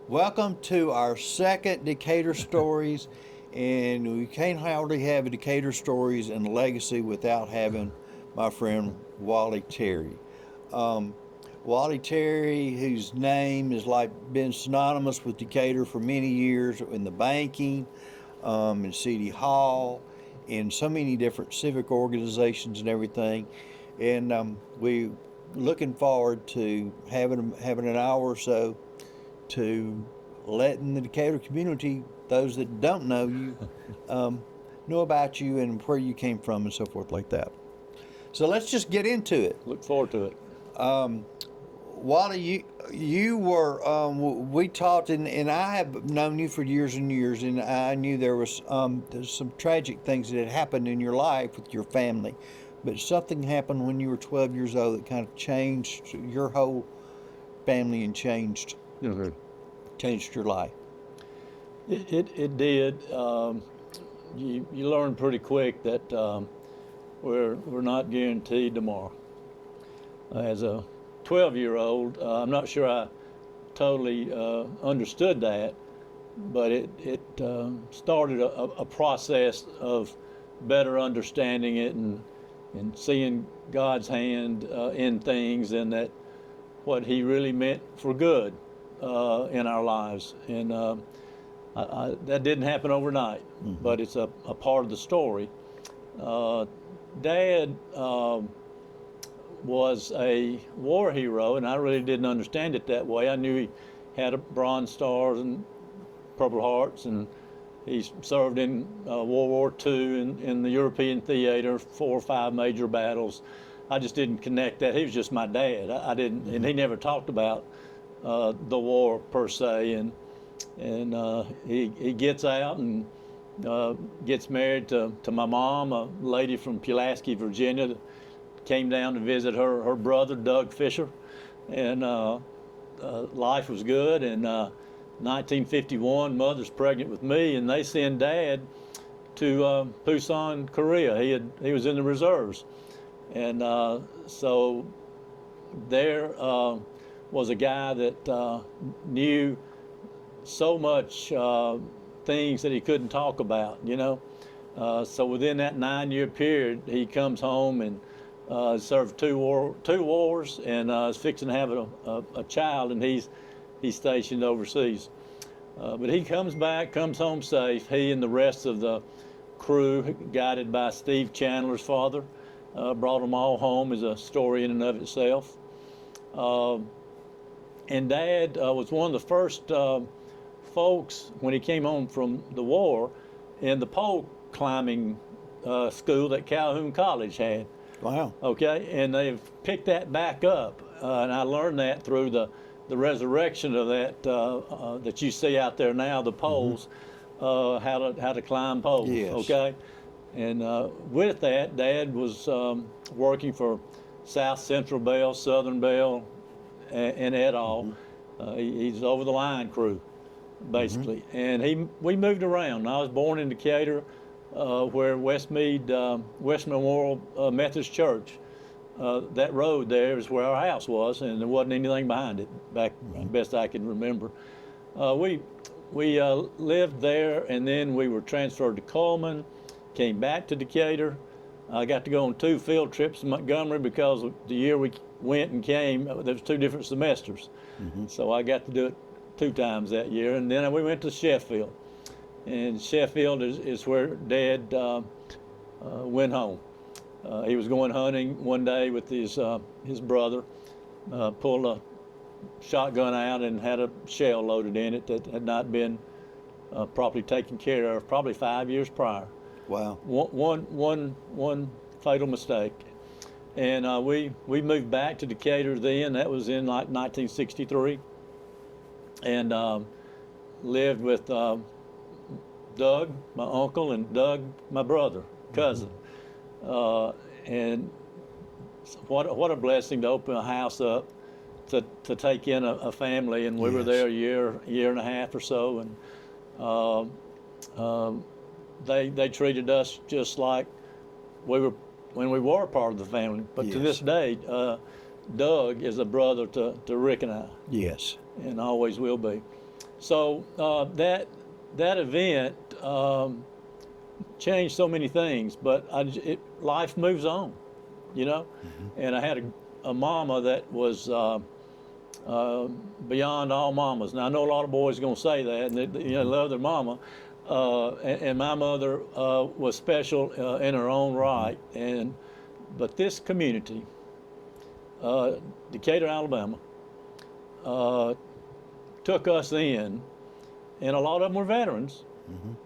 Welcome to our second Decatur Stories, and we can't hardly have a Decatur Stories and Legacy without having my friend Wally Terry. Wally Terry, whose name has been synonymous with Decatur for many years in the banking, in City Hall, in so many different civic organizations and everything, and we looking forward to having an hour or so to letting the Decatur community, those that don't know you, know about you and where you came from and so forth like that. So let's just get into it. Look forward to it. Wally, you were, we talked, and I have known you for years and years, and I knew there's some tragic things that had happened in your life with your family, but something happened when you were 12 years old that kind of changed your whole family and changed your life. It did. You learn pretty quick that we're not guaranteed tomorrow. As a 12-year-old, I'm not sure I totally understood that, but it started a process of better understanding it and seeing God's hand in things, and that what He really meant for good in our lives. And that didn't happen overnight, but it's a part of the story. Dad was a war hero, and I really didn't understand it that way. I knew he had a Bronze Stars and Purple Hearts, and he served in World War II in the European theater, 4 or 5 major battles. I just didn't connect that. He was just my dad. I didn't, and he never talked about the war per se. And he gets out and gets married to my mom, a lady from Pulaski, Virginia, that came down to visit her brother, Doug Fisher. And life was good. And 1951, Mother's pregnant with me, and they send Dad to Busan, Korea. He was in the reserves. And so there was a guy that knew so much things that he couldn't talk about, you know. So within that 9-year period, he comes home and served two wars, and is fixing to have a child, and he's stationed overseas. But he comes home safe. He and the rest of the crew, guided by Steve Chandler's father, brought them all home, is a story in and of itself. And Dad was one of the first folks, when he came home from the war, in the pole climbing school that Calhoun College had. Wow. Okay, and they've picked that back up, and I learned that through the resurrection of that that you see out there now, the poles, how to climb poles. Yes. Okay, and with that, Dad was working for South Central Bell, Southern Bell, and et al. He's over the line crew, basically. And we moved around. I was born in Decatur, where Westmead Memorial Methodist Church. That road there is where our house was, and there wasn't anything behind it back, best I can remember. We lived there, and then we were transferred to Coleman, came back to Decatur. I got to go on 2 field trips to Montgomery because the year we went and came, there was 2 different semesters. So I got to do it 2 times that year, and then we went to Sheffield. And Sheffield is where Dad went home. He was going hunting one day with his brother, pulled a shotgun out and had a shell loaded in it that had not been properly taken care of, probably 5 years prior. Wow. One fatal mistake. And we moved back to Decatur then. That was in like 1963. And lived with Doug, my uncle, and Doug, my brother, cousin. And what a blessing to open a house up to take in a family. And we were there a year and a half or so. And they treated us just like we were when we were part of the family. But to this day, Doug is a brother to Rick and I. Yes. And always will be. So that event changed so many things, but life moves on, you know. And I had a mama that was beyond all mamas. Now I know a lot of boys are going to say that, and they love their mama. And my mother was special in her own right. But this community, Decatur, Alabama, took us in, and a lot of them were veterans.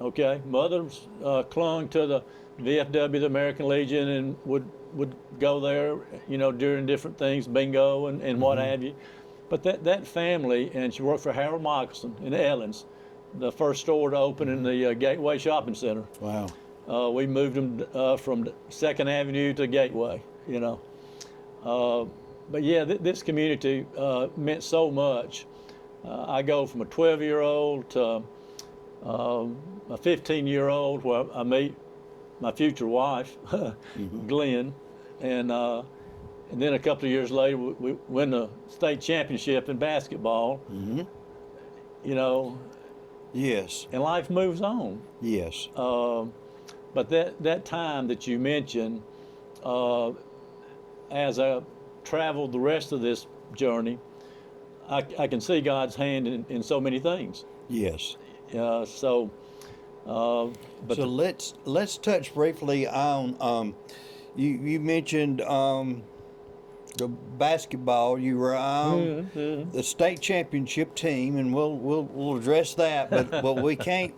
Okay, mothers clung to the VFW, the American Legion, and would go there, during different things, bingo and what have you. But that family, and she worked for Harold Michelson in Ellens, the first store to open in the Gateway Shopping Center. Wow. We moved them from 2nd Avenue to Gateway, But yeah, this community meant so much. I go from a 12-year-old to a 15-year-old, where I meet my future wife, Glenn, and then a couple of years later, we win the state championship in basketball. Yes. And life moves on. Yes. But that time that you mentioned, as I traveled the rest of this journey, I can see God's hand in so many things. Yes. But so let's touch briefly on you mentioned the basketball. You were on the state championship team, and we'll address that. But we can't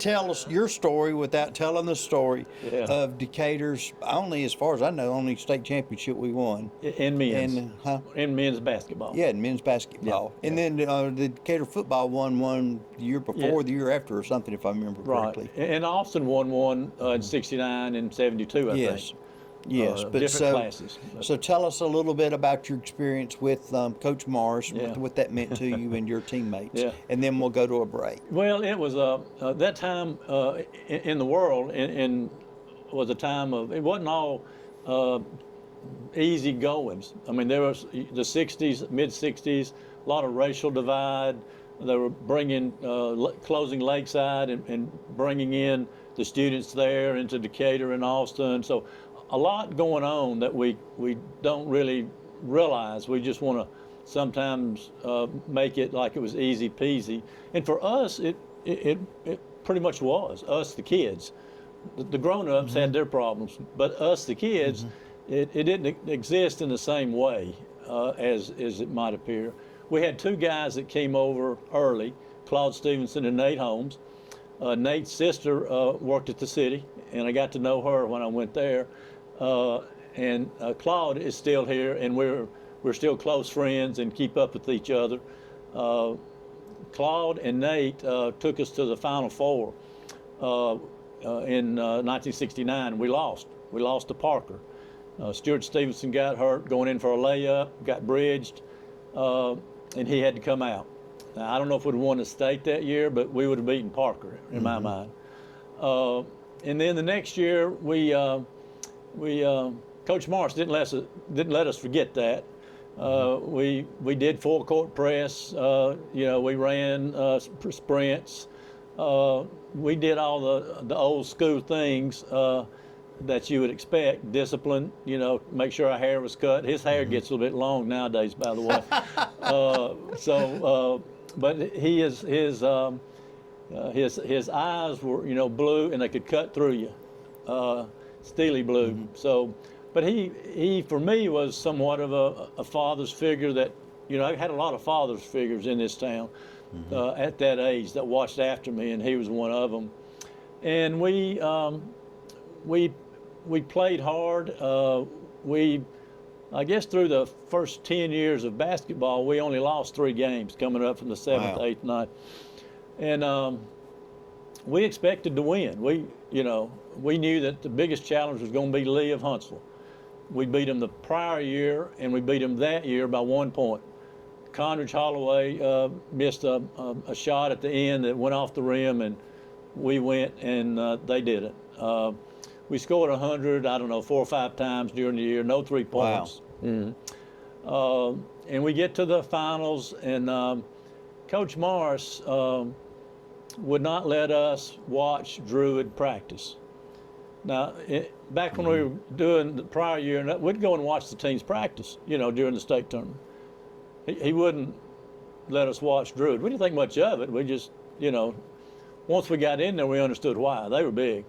tell us your story without telling the story of Decatur's as far as I know, only state championship we won in men's. In men's basketball. Yeah, in men's basketball. Yeah. And then the Decatur football won one the year before, the year after, or something, if I remember correctly. Right. And Austin won one in '69 and '72, I think. Yes, but different classes. So tell us a little bit about your experience with Coach Morris, what that meant to you and your teammates, and then we'll go to a break. Well, it was that time in the world, and was a time of, it wasn't all easy goings. I mean, there was the '60s, mid '60s, a lot of racial divide. They were bringing closing Lakeside and bringing in the students there into Decatur and Austin. So a lot going on that we don't really realize. We just want to sometimes make it like it was easy peasy. And for us, it pretty much was. Us, the kids. The grown-ups had their problems, but us, the kids, it didn't exist in the same way as it might appear. We had two guys that came over early, Claude Stevenson and Nate Holmes. Nate's sister worked at the city, and I got to know her when I went there. And Claude is still here, and we're still close friends and keep up with each other. Claude and Nate took us to the Final Four in 1969. We lost to Parker. Stuart Stevenson got hurt going in for a layup, got bridged, and he had to come out. Now, I don't know if we'd have won the state that year, but we would have beaten Parker in my mind. And then the next year, Coach Morris didn't let us forget that. We did full court press. We ran sprints. We did all the old school things that you would expect. Discipline. Make sure our hair was cut. His hair gets a little bit long nowadays, by the way. But his eyes were blue, and they could cut through you. Steely blue. So, but he for me was somewhat of a father's figure that, I had a lot of father's figures in this town at that age that watched after me, and he was one of them. And we played hard. I guess through the first 10 years of basketball, we only lost 3 games coming up from the 7th, 8th, 9th. And we expected to win. We knew that the biggest challenge was going to be Lee of Huntsville. We beat them the prior year, and we beat them that year by 1 point. Conridge Holloway missed a shot at the end that went off the rim, and we went, and they did it. We scored 100, 4 or 5 times during the year, no 3 points. Wow. And we get to the finals, and Coach Morris would not let us watch Druid practice. Now, back when we were doing the prior year, we'd go and watch the teams practice, during the state tournament. He wouldn't let us watch Druid. We didn't think much of it. We just, once we got in there, we understood why. They were big.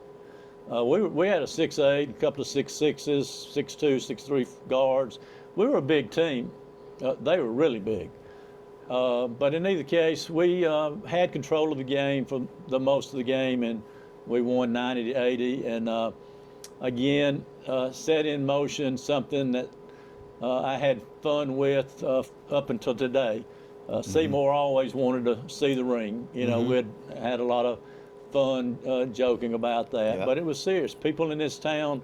We had a 6'8", a couple of 6'6", 6'2", 6'3" guards. We were a big team. They were really big. But in either case, we had control of the game for the most of the game, and we won 90-80. And again, set in motion something that I had fun with up until today. Seymour always wanted to see the ring. We'd had a lot of fun joking about that, Yeah. but it was serious. People in this town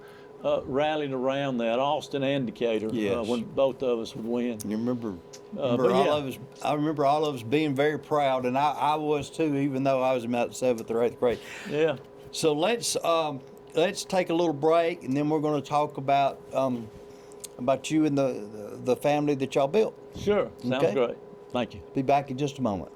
rallied around that, Austin and Decatur, Yes. when both of us would win. You remember but all yeah. of us. I remember all of us being very proud, and I was too, even though I was about 7th or 8th grade. Yeah. So let's take a little break, and then we're going to talk about you and the family that y'all built. Sure. Sounds Okay. great. Thank you. Be back in just a moment.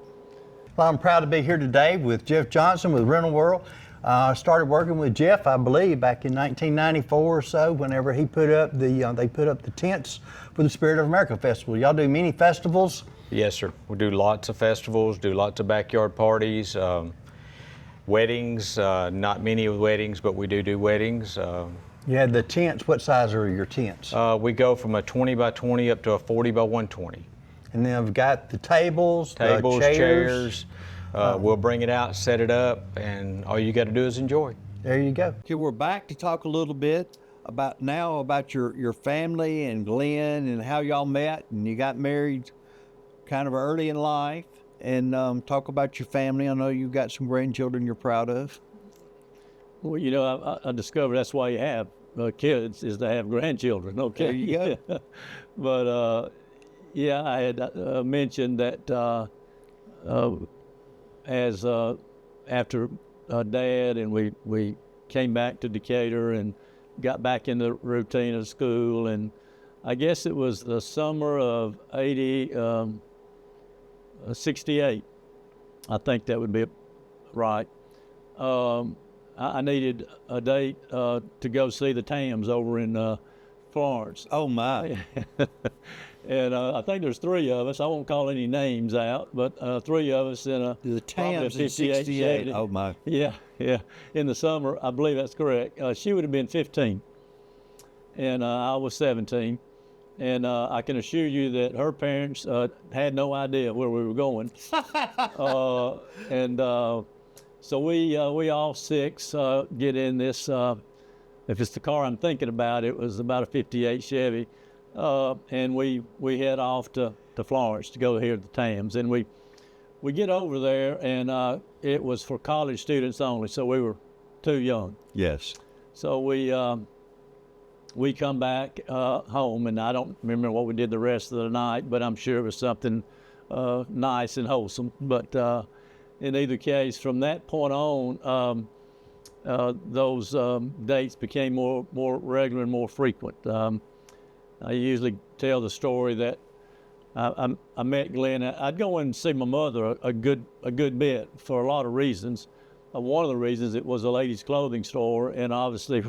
Well, I'm proud to be here today with Jeff Johnson with Rental World. I started working with Jeff, I believe, back in 1994 or so. Whenever he put up they put up the tents for the Spirit of America Festival. Y'all do many festivals. Yes, sir. We do lots of festivals, do lots of backyard parties, weddings. Not many weddings, but we do weddings. You had the tents. What size are your tents? We go from a 20 by 20 up to a 40 by 120. And then I've got the tables, Tables, chairs. chairs. We'll bring it out, set it up, and all you got to do is enjoy. There you go. Okay, we're back to talk a little bit about your family and Glenn and how y'all met, and you got married kind of early in life, and talk about your family. I know you've got some grandchildren you're proud of. Well, I discovered that's why you have kids, is to have grandchildren. Okay. There you go. But yeah, I had mentioned that as after Dad and we came back to Decatur and got back in the routine of school, and I guess it was the summer of 68. I think that would be right. I needed a date to go see the Tams over in Florence. Oh my. And I think there's 3 of us. I won't call any names out, but 3 of us in a The probably a Tams in 58 68. Chevy. Oh my. Yeah. In the summer, I believe that's correct. She would have been 15, and I was 17. And I can assure you that her parents had no idea where we were going. So we all 6 get in this. If it's the car I'm thinking about, it was about a 58 Chevy. And we head off to Florence to go hear the Tams. And we get over there, and it was for college students only, so we were too young. Yes. So we come back home, and I don't remember what we did the rest of the night, but I'm sure it was something nice and wholesome. But in either case, from that point on, those dates became more regular and more frequent. I usually tell the story that I met Glenn. I'd go in and see my mother a good bit for a lot of reasons. One of the reasons, it was a ladies' clothing store, and obviously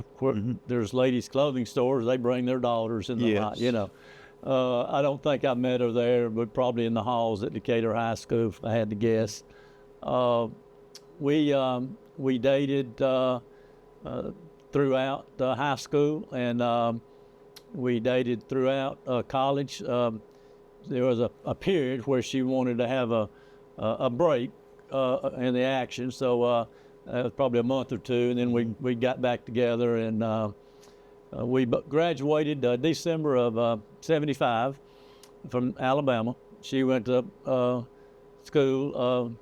there's ladies' clothing stores. They bring their daughters in the Yes. night, I don't think I met her there, but probably in the halls at Decatur High School, if I had to guess. We dated throughout high school, and we dated throughout college. There was a period where she wanted to have a break in the action, so it was probably a month or 2, and then we got back together, and we graduated December of 75 from Alabama. She went to school,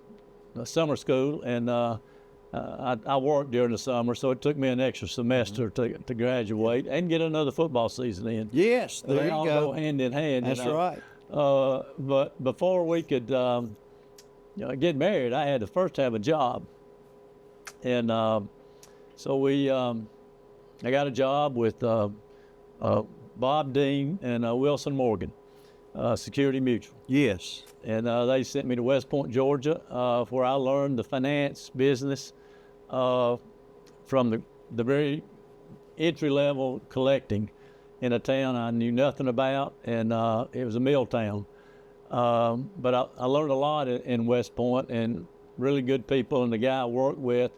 summer school, and I worked during the summer, so it took me an extra semester to graduate and get another football season in. Yes, there They you all go. hand in hand. That's right. But before we could get married, I had to first have a job, and so I got a job with Bob Dean and Wilson Morgan, Security Mutual. Yes. And they sent me to West Point, Georgia, where I learned the finance business from the very entry-level collecting in a town I knew nothing about, and it was a mill town. But I learned a lot in West Point, and really good people, and the guy I worked with,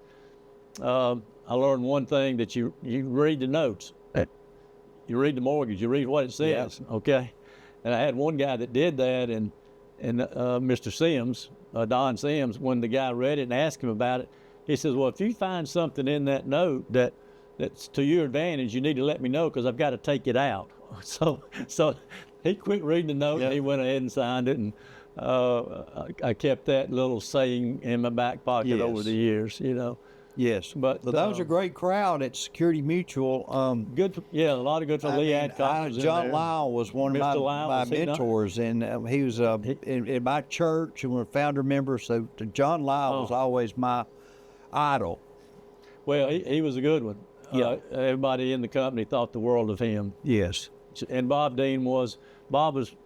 I learned one thing, that you read the notes. You read the mortgage, you read what it says, okay? And I had one guy that did that, and Mr. Sims, Don Sims, when the guy read it and asked him about it, he says, well, if you find something in that note that's to your advantage, you need to let me know, because I've got to take it out. So he quit reading the note, and he went ahead and signed it, and I kept that little saying in my back pocket over the years, you know. Yes, but that was a great crowd at Security Mutual. Good, a lot of good. Lee Adcock was in John there. Lyle was one of my mentors, and he was in my church, and we're a founder member. So John Lyle was always my idol. Well, he was a good one. Yeah, everybody in the company thought the world of him. Yes, and Bob Dean was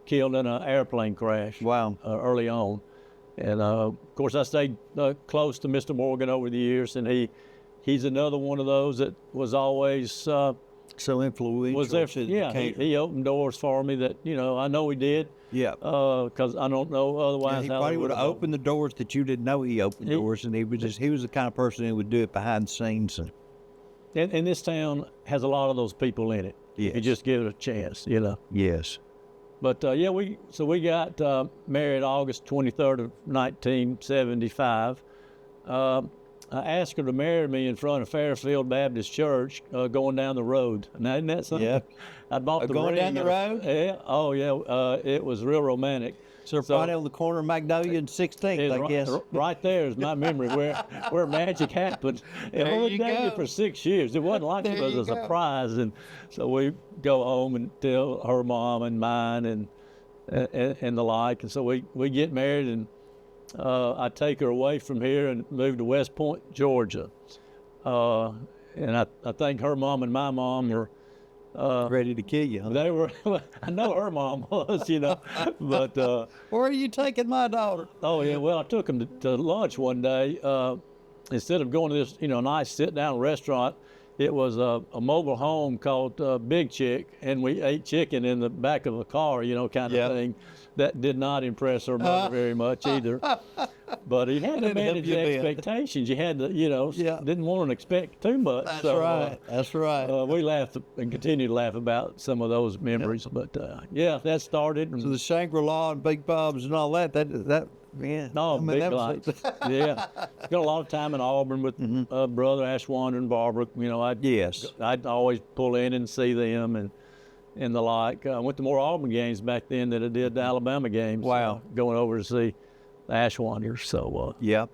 killed in an airplane crash. Wow, early on. And of course, I stayed close to Mr. Morgan over the years, and he's another one of those that was always so influential. Was there? Yeah, he opened doors for me that I know he did. Yeah. Because I don't know otherwise. He how probably would have opened the doors that you didn't know he opened doors, and he was the kind of person who would do it behind the scenes. And this town has a lot of those people in it. Yes. You just give it a chance, Yes. But we got married August 23rd of 1975. I asked her to marry me in front of Fairfield Baptist Church going down the road. Now, isn't that something? Yeah. I bought the going ring. Down the road? Yeah. Oh, yeah. It was real romantic. So right on the corner of Magnolia and 16th, I guess. Right there is my memory where magic happened. And we were dating for 6 years. It wasn't like it was a surprise. And so we go home and tell her mom and mine and the like. And so we get married, and I take her away from here and move to West Point, Georgia. And I think her mom and my mom were ready to kill you. Huh? They were. I know her mom was, but where are you taking my daughter? Oh yeah, well I took them to lunch one day. Instead of going to this, nice sit-down restaurant, it was a mobile home called Big Chick, and we ate chicken in the back of a car, kind of thing. That did not impress her mother very much either. But he had to manage the expectations. You had to, didn't want to expect too much. That's so, right. That's right. We laughed and continue to laugh about some of those memories. But that started. So the Shangri-La and Big Bob's and all that. Yeah. No, big lights. Yeah. Got a lot of time in Auburn with brother Ashwander and Barbara. I'd always pull in and see them and the like. I went to more Auburn games back then than I did the Alabama games. Wow. Going over to see the Ashwanders. So yeah.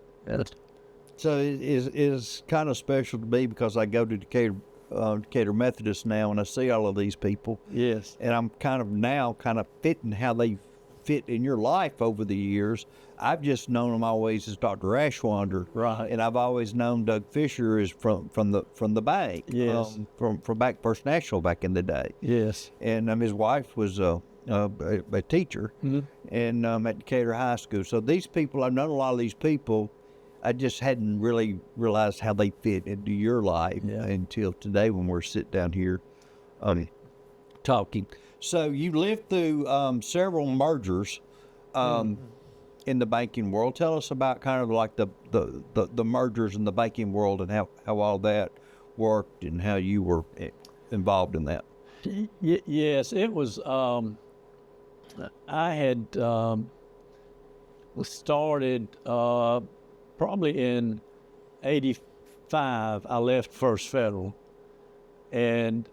So it is kind of special to me because I go to Decatur Methodist now, and I see all of these people. Yes. And I'm kind of fitting how they fit in your life over the years. I've just known them always as Dr. Ashwander, right? And I've always known Doug Fisher is from the bank, yes, from back First National back in the day, yes. And his wife was a teacher, and at Decatur High School. So these people, I've known a lot of these people. I just hadn't really realized how they fit into your life until today when we're sitting down here, talking. So you lived through several mergers in the banking world. Tell us about kind of like the mergers in the banking world and how all that worked and how you were involved in that. Yes, it was. I had started probably in '85. I left First Federal, and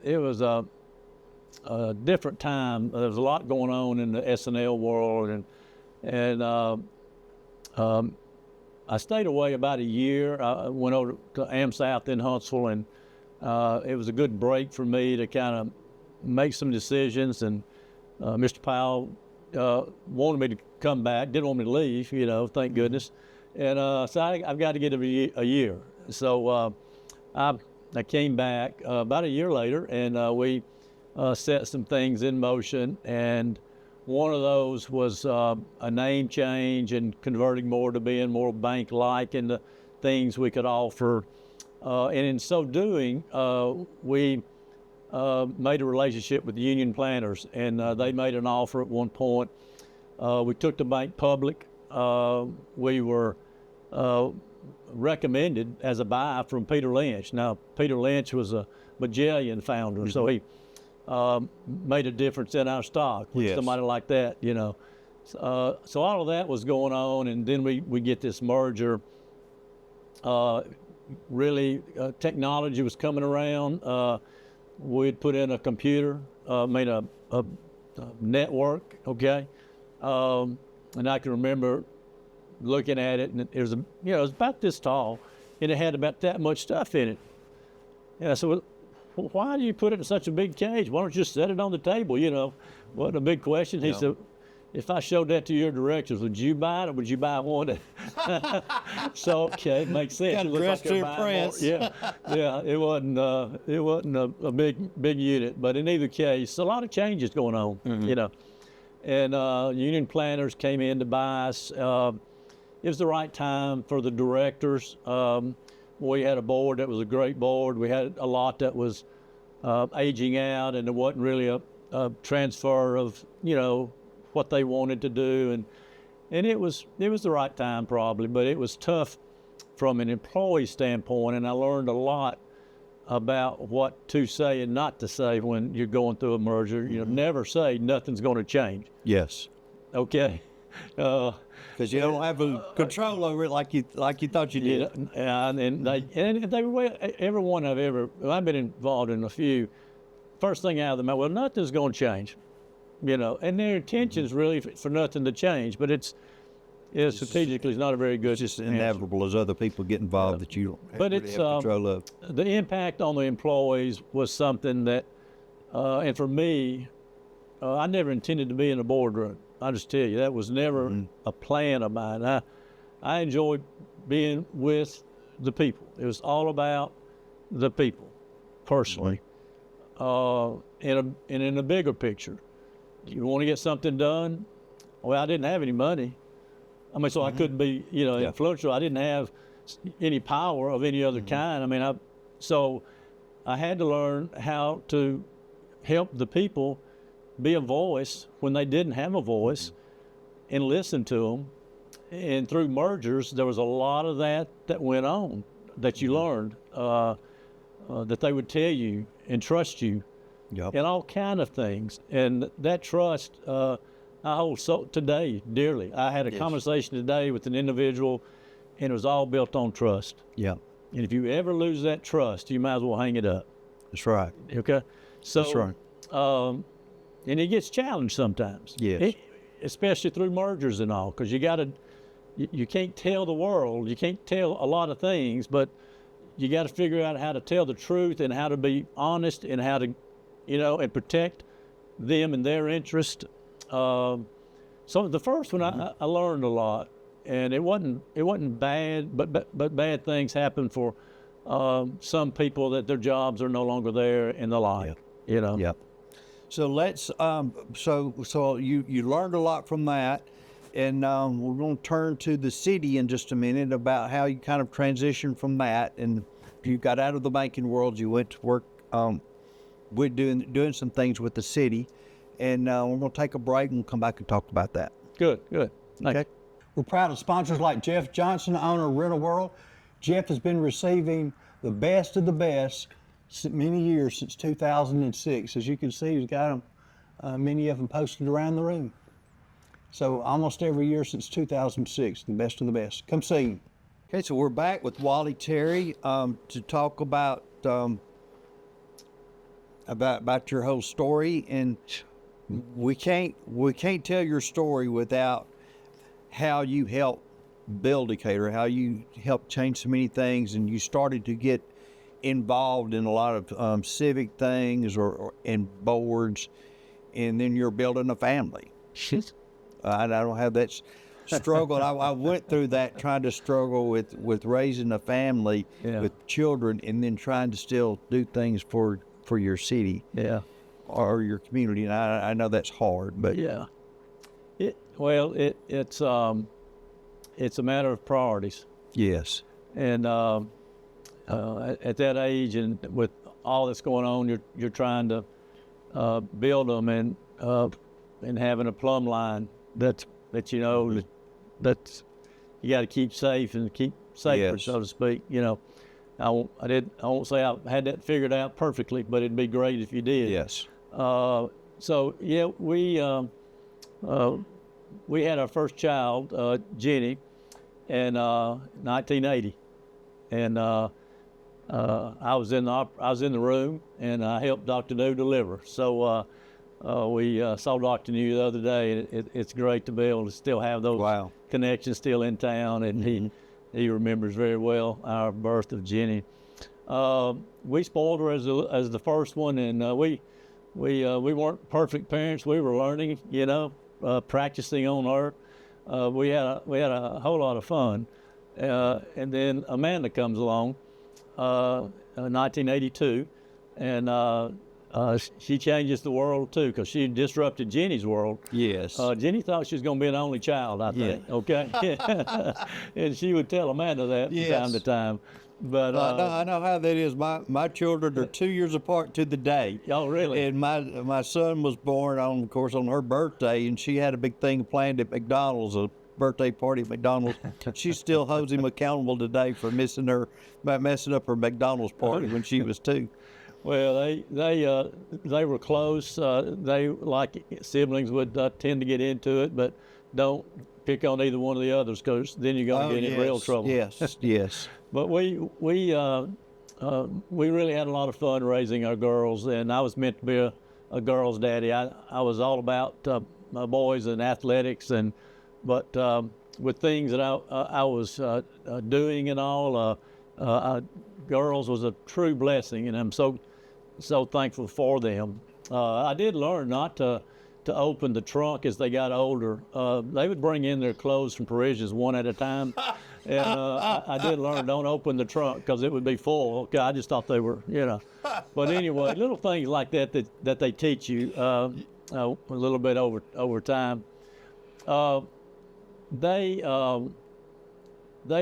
it was a different time. There was a lot going on in the S&L world, and I stayed away about a year. I went over to AmSouth in Huntsville, and it was a good break for me to kind of make some decisions. And Mr. Powell wanted me to come back, didn't want me to leave, thank goodness. And so I've got to get a year. So I came back about a year later, and we set some things in motion, and one of those was a name change and converting more to being more bank-like in the things we could offer. And in so doing, we made a relationship with the union planters, and they made an offer at one point. We took the bank public. We were recommended as a buy from Peter Lynch. Now, Peter Lynch was a Magellan founder, so he made a difference in our stock with Yes. somebody like that, you know. So all of that was going on, and then we get this merger. Really, technology was coming around. We'd put in a computer, made a network, okay? And I can remember looking at it, and it was, it was about this tall, and it had about that much stuff in it. And I said, well, why do you put it in such a big cage? Why don't you just set it on the table, you know? Wasn't a big question. He said, if I showed that to your directors, would you buy it, or would you buy one? So, okay, it makes sense. Got It looked dressed they're to buying impress. more. Yeah, it wasn't a big unit, but in either case, a lot of changes going on, you know. And union planners came in to buy us. It was the right time for the directors. We had a board that was a great board. We had a lot that was aging out, and there wasn't really a transfer of, what they wanted to do. And it was the right time probably, but it was tough from an employee standpoint, and I learned a lot about what to say and not to say when you're going through a merger. Never say nothing's going to change. Yes. Okay. Because you don't have a control over it like you thought you did. And they were everyone I've been involved in a few. First thing out of the mouth, well, nothing's going to change, and their intentions really for nothing to change, but it's strategically it's not a very good. It's just inevitable as other people get involved that you don't But really it's have control of. the impact on the employees was something that, and for me, I never intended to be in a boardroom. I just tell you, that was never a plan of mine. I enjoyed being with the people. It was all about the people, personally. And in a bigger picture, you want to get something done. Well, I didn't have any money. I mean, so I couldn't be, influential. I didn't have any power of any other kind. I mean, so I had to learn how to help the people be a voice when they didn't have a voice, and listen to them. And through mergers, there was a lot of that went on that you learned, that they would tell you and trust you, Yep. and all kind of things. And that trust, I hold so today dearly. I had a conversation today with an individual, and it was all built on trust. Yeah. And if you ever lose that trust, you might as well hang it up. That's right. Okay? So, That's right. And it gets challenged sometimes. Yes. Especially through mergers and all, because you can't tell the world, you can't tell a lot of things, but you got to figure out how to tell the truth and how to be honest and how to, and protect them and their interest. So the first one, I learned a lot, and it wasn't bad, but bad things happen for some people, that their jobs are no longer there and the like. Yep. So let's so you learned a lot from that, and we're going to turn to the city in just a minute about how you kind of transitioned from that, and you got out of the banking world, you went to work with doing some things with the city, and we're going to take a break and come back and talk about that. Good. Thank you. We're proud of sponsors like Jeff Johnson, owner of Rental World. Jeff has been receiving the best of the best many years, since 2006. As you can see, he's got them, many of them posted around the room. So almost every year since 2006, the best of the best. Come see him. Okay, so we're back with Wally Terry to talk about your whole story, and we can't tell your story without how you helped build Decatur, how you helped change so many things, and you started to get involved in a lot of civic things or in boards, and then you're building a family. I don't have that struggle. I went through that, trying to struggle with raising a family with children, and then trying to still do things for your city. Yeah. or your community? And I know that's hard, but Yeah. It's a matter of priorities. yes, And at that age, and with all that's going on, you're trying to build them, and having a plumb line that that's you got to keep safe and keep sacred, Yes. so to speak. I won't say I had that figured out perfectly, but it'd be great if you did. yes, So yeah, we had our first child, Jenny, in 1980, and I was in the room, and I helped Dr. New deliver. So we saw Dr. New the other day, and it's great to be able to still have those Wow. connections still in town, and he remembers very well our birth of Jenny. We spoiled her as the first one, and we weren't perfect parents. We were learning, practicing on her. We had a whole lot of fun, and then Amanda comes along, in 1982, and she changes the world too, because she disrupted Jenny's world. yes. Jenny thought she was going to be an only child, I think. Yeah. Okay, and she would tell Amanda that from time to time. But I know how that is. My children are 2 years apart to the day. Oh, really? And my son was born on her birthday, and she had a big thing planned at McDonald's, a birthday party at McDonald's. She still holds him accountable today for messing up her McDonald's party when she was 2. Well, they were close. They, like siblings, would tend to get into it, but don't pick on either one of the others, because then you're going to get in real trouble. Yes, yes. But we really had a lot of fun raising our girls, and I was meant to be a girl's daddy. I was all about my boys and athletics, but with things that I was doing and all, girls was a true blessing, and I'm so thankful for them. I did learn not to open the trunk as they got older. They would bring in their clothes from Parisians one at a time. And I did learn, don't open the trunk, because it would be full. Okay, I just thought they were, But anyway, little things like that they teach you a little bit over time. They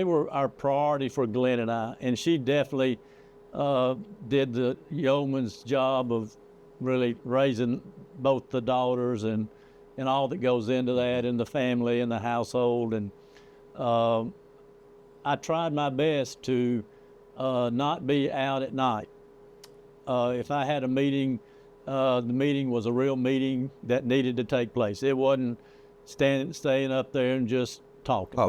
were our priority for Glenn and I, and she definitely did the yeoman's job of really raising both the daughters and all that goes into that, and the family and the household. And I tried my best to not be out at night. If I had a meeting, the meeting was a real meeting that needed to take place. It wasn't staying up there and just talking.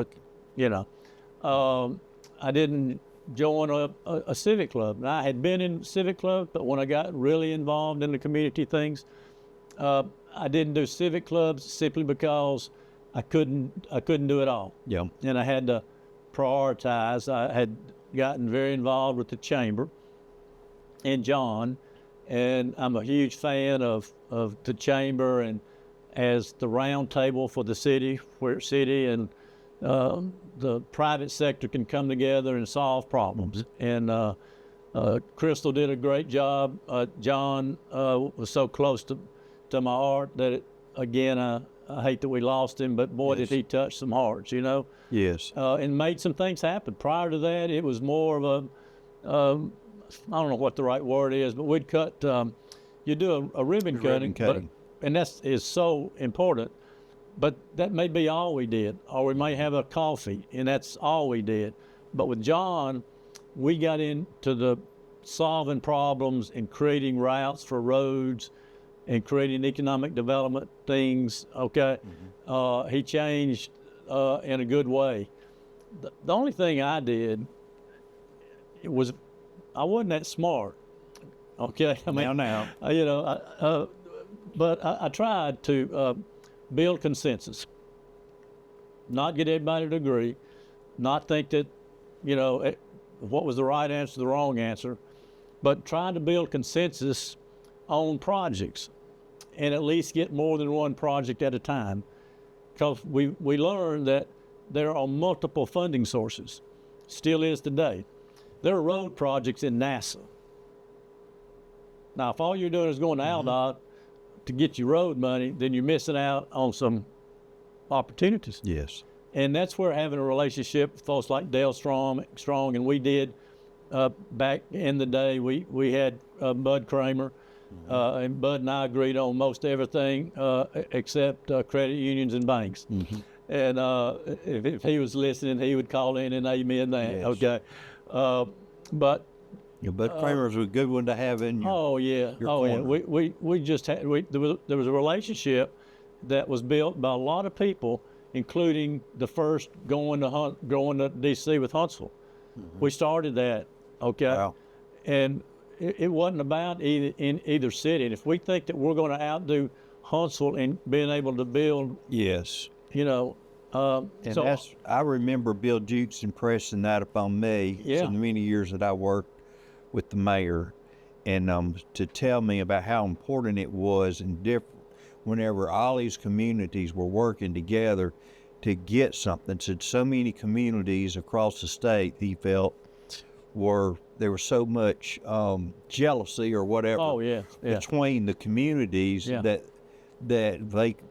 I didn't join a civic club. And I had been in civic clubs, but when I got really involved in the community things, I didn't do civic clubs simply because I couldn't do it all. Yeah. And I had to prioritize. I had gotten very involved with the chamber and John, and I'm a huge fan of the chamber and as the round table for the city, where city and the private sector can come together and solve problems. And Crystal did a great job. John was so close to my heart that, I hate that we lost him, but boy, Yes. did he touch some hearts, Yes. and made some things happen. Prior to that, it was more of a, I don't know what the right word is, but we'd cut, you do a ribbon cutting. cutting. And that is so important. But that may be all we did, or we may have a coffee, and that's all we did. But with John, we got into the solving problems and creating routes for roads and creating economic development things, okay? Mm-hmm. He changed in a good way. The only thing I did was I wasn't that smart, okay? I mean, Now. But I tried to build consensus, not get everybody to agree, not think that, what was the right answer, the wrong answer, but trying to build consensus on projects and at least get more than one project at a time. Because we learned that there are multiple funding sources, still is today. There are road projects in NASA. Now, if all you're doing is going to ALDOT to get you road money, then you're missing out on some opportunities. Yes. And that's where having a relationship with folks like Dale Strong and we did back in the day. We had Bud Kramer, and Bud and I agreed on most everything except credit unions and banks. And if he was listening, he would call in and amen that. Yes. Okay, but Yeah, Bud Kramer's a good one to have in your. oh yeah, your oh yeah. corner. We just had there was a relationship that was built by a lot of people, including the first going to D.C. with Huntsville. We started that. Okay, Wow. and it wasn't about either city. And if we think that we're going to outdo Huntsville in being able to build, Yes. you know, And so I remember Bill Jukes impressing that upon me Yeah. in the many years that I worked with the mayor, and to tell me about how important it was and different whenever all these communities were working together to get something. So many communities across the state, he felt, there was so much jealousy or whatever oh yeah, yeah. between the communities Yeah. that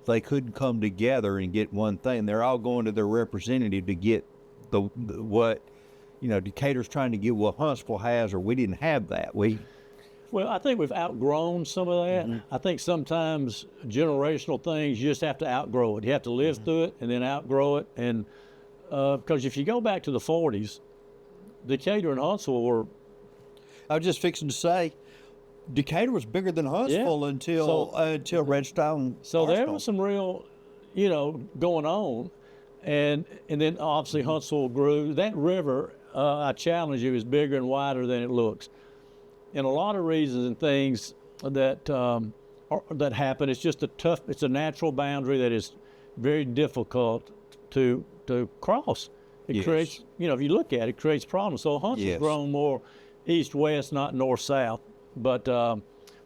they couldn't come together and get one thing. They're all going to their representative to get the what, you know, Decatur's trying to get what Huntsville has, or we didn't have that. Well, I think we've outgrown some of that. I think sometimes generational things, you just have to outgrow it. You have to live through it and then outgrow it. And because if you go back to the 40s, Decatur and Huntsville were, I was just fixing to say, Decatur was bigger than Huntsville until Redstone. so there Arsenal. was some real, you know, going on. And then obviously Huntsville grew. That river, I challenge you, is bigger and wider than it looks. And a lot of reasons and things that that happen. It's just it's a natural boundary that is very difficult to cross. It Yes. creates, you know, if you look at it, it creates problems. So Huntsville's Yes. grown more east-west, not north-south. But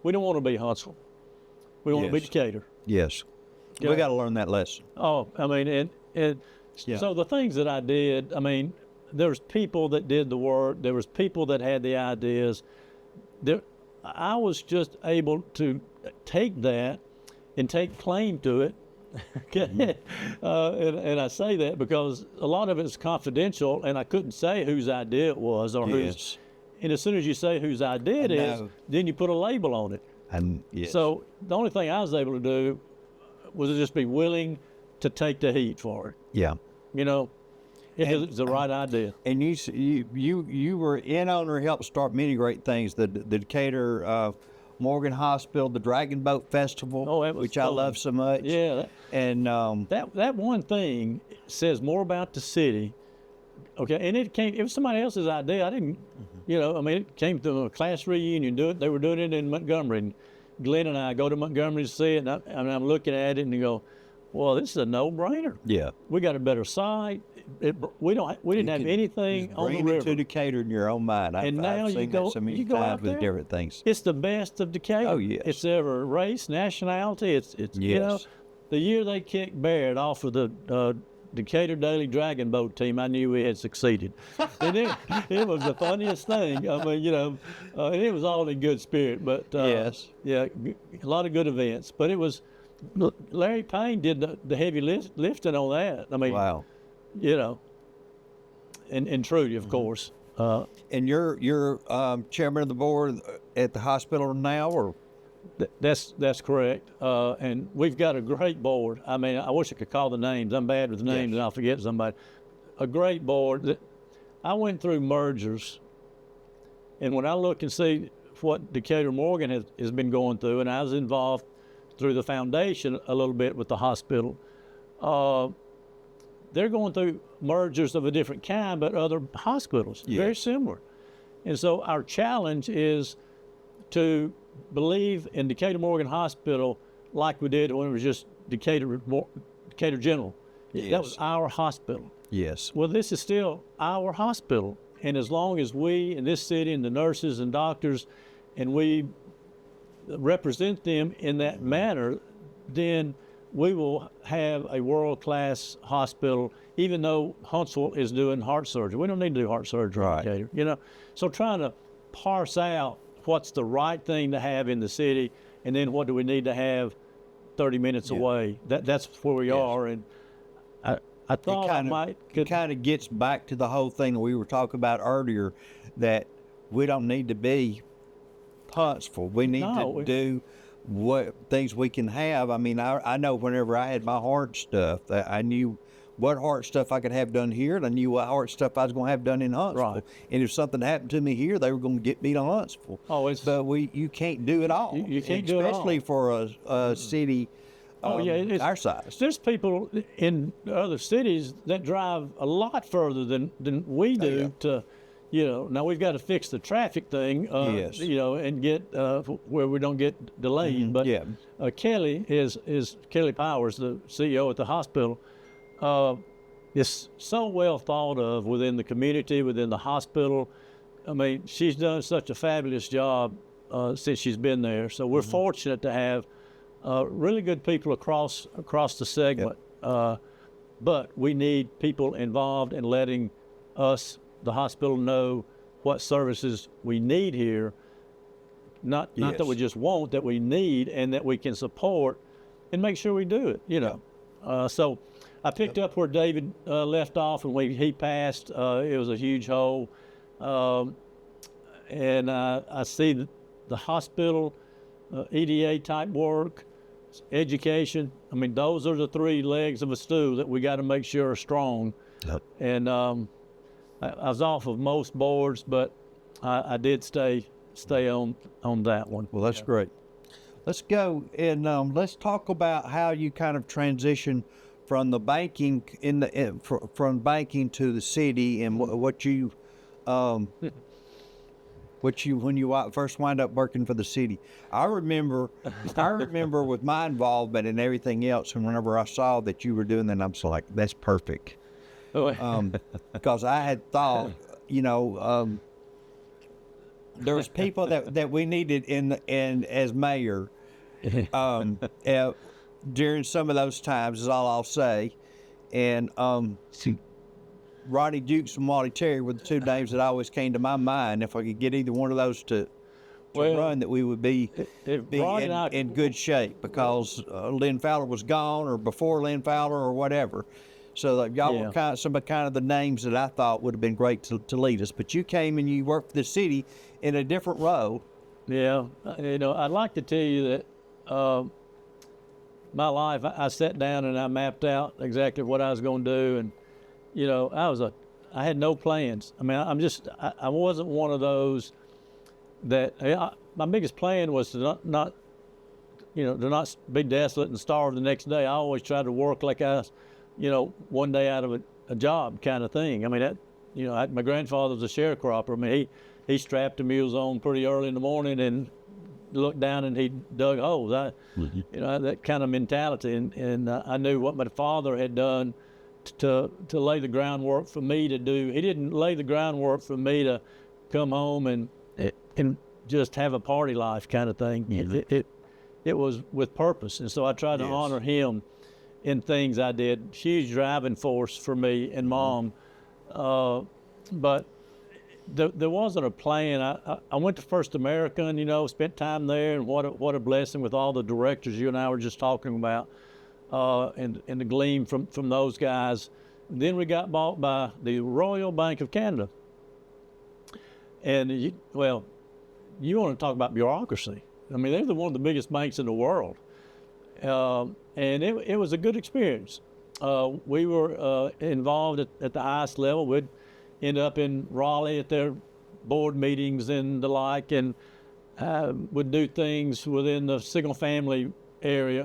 we don't want to be Huntsville. We want to be Yes. Decatur. Yes. Yeah. We got to learn that lesson. Oh, I mean, and Yeah. so the things that I did, I mean, there's people that did the work. There was people that had the ideas. I was just able to take that and take claim to it. Okay. And I say that because a lot of it is confidential, and I couldn't say whose idea it was or whose. Yes. And as soon as you say whose idea it is, know. then you put a label on it. And yes. So the only thing I was able to do was to just be willing to take the heat for it. Yeah. You know, it's the right idea. And you were in on or helped start many great things. The Decatur Morgan Hospital, the Dragon Boat Festival, Oh, that was which I cool. love so much. Yeah, And that one thing says more about the city. Okay, and it was somebody else's idea. I didn't, you know, I mean, it came to a class reunion. They were doing it in Montgomery. And Glenn and I go to Montgomery to see it, and I'm looking at it and you go, well, this is a no-brainer. yeah, We got a better site. We didn't have anything on the bring it river. to Decatur in your own mind. And now I've you seen go- that so many you go out times with there. different things. It's the best of Decatur. Oh, yes. It's ever race, nationality. It's you know, Yes. the year they kicked Barrett off of the Decatur Daily Dragon Boat team, I knew we had succeeded. And it was the funniest thing. I mean, you know, and it was all in good spirit. But Yes. yeah, a lot of good events. But it was Larry Payne did the heavy lifting on that. I mean, Wow. you know, and Trudy, Mm-hmm. of course. And you're chairman of the board at the hospital now, or? That's correct. And we've got a great board. I mean, I wish I could call the names. I'm bad with names, Yes. and I'll forget somebody. A great board. I went through mergers, and when I look and see what Decatur Morgan has been going through, and I was involved through the foundation a little bit with the hospital, they're going through mergers of a different kind, but other hospitals, very Yes. similar. And so our challenge is to believe in Decatur Morgan Hospital like we did when it was just Decatur General. That was Yes. our hospital. Yes. Well, this is still our hospital. And as long as we in this city and the nurses and doctors and we represent them in that manner, then we will have a world-class hospital, even though Huntsville is doing heart surgery. We don't need to do heart surgery Right. in Decatur, you know. So trying to parse out what's the right thing to have in the city, and then what do we need to have 30 minutes Yeah. away. That's where we Yes. are, and I thought I might It could. kind of gets back to the whole thing that we were talking about earlier, that we don't need to be Huntsville. We need to do what things we can have. I mean, I know whenever I had my heart stuff, that I knew what heart stuff I could have done here, and I knew what heart stuff I was going to have done in Huntsville. Right. And if something happened to me here, they were going to get me to Huntsville. Oh, but you can't do it all. You can't do it all. especially for a city our size. There's people in other cities that drive a lot further than we do yeah. to, now we've got to fix the traffic thing, Yes. and get where we don't get delayed. But yeah. Kelly is Kelly Powers, the CEO at the hospital, is so well thought of within the community, within the hospital. I mean, she's done such a fabulous job since she's been there. So we're fortunate to have really good people across the segment. But we need people involved in letting us, the hospital, know what services we need here. Not that we just want, that we need and that we can support, and make sure we do it. So I picked up where David left off, and he passed. It was a huge hole, and I see the hospital, EDA type work, education. I mean, those are the three legs of a stool that we got to make sure are strong. Yep. And I was off of most boards, but I did stay on that one. Well, that's great. Let's go and let's talk about how you kind of transition from the banking from banking to the city, and what you when you first wind up working for the city. I remember with my involvement and everything else, and whenever I saw that you were doing that, I was like, that's perfect. Because I had thought, there was people that we needed in as mayor during some of those times, is all I'll say. And Rodney Dukes and Wally Terry were the two names that always came to my mind. If I could get either one of those to run, that we would be in good shape, because Lynn Fowler was gone, or before Lynn Fowler, or whatever. So y'all were kind of the names that I thought would have been great to lead us. But you came and you worked for the city in a different role. Yeah, I'd like to tell you that my life, I sat down and I mapped out exactly what I was going to do, and I had no plans. I mean, I wasn't one of those that my biggest plan was to not be desolate and starve the next day. I always tried to work like I was, one day out of a job kind of thing. I mean, my grandfather was a sharecropper. I mean, he strapped the mules on pretty early in the morning and looked down and he dug holes. That kind of mentality. And I knew what my father had done to lay the groundwork for me to do. He didn't lay the groundwork for me to come home and just have a party life kind of thing. It was with purpose. And so I tried to honor him in things I did. Huge driving force for me and Mom. But there wasn't a plan. I went to First American, spent time there, and what a blessing with all the directors you and I were just talking about, and the gleam from those guys. And then we got bought by the Royal Bank of Canada. And you want to talk about bureaucracy. I mean, they're one of the biggest banks in the world. And it was a good experience. We were involved at the highest level. We'd end up in Raleigh at their board meetings and the like, and would do things within the single family area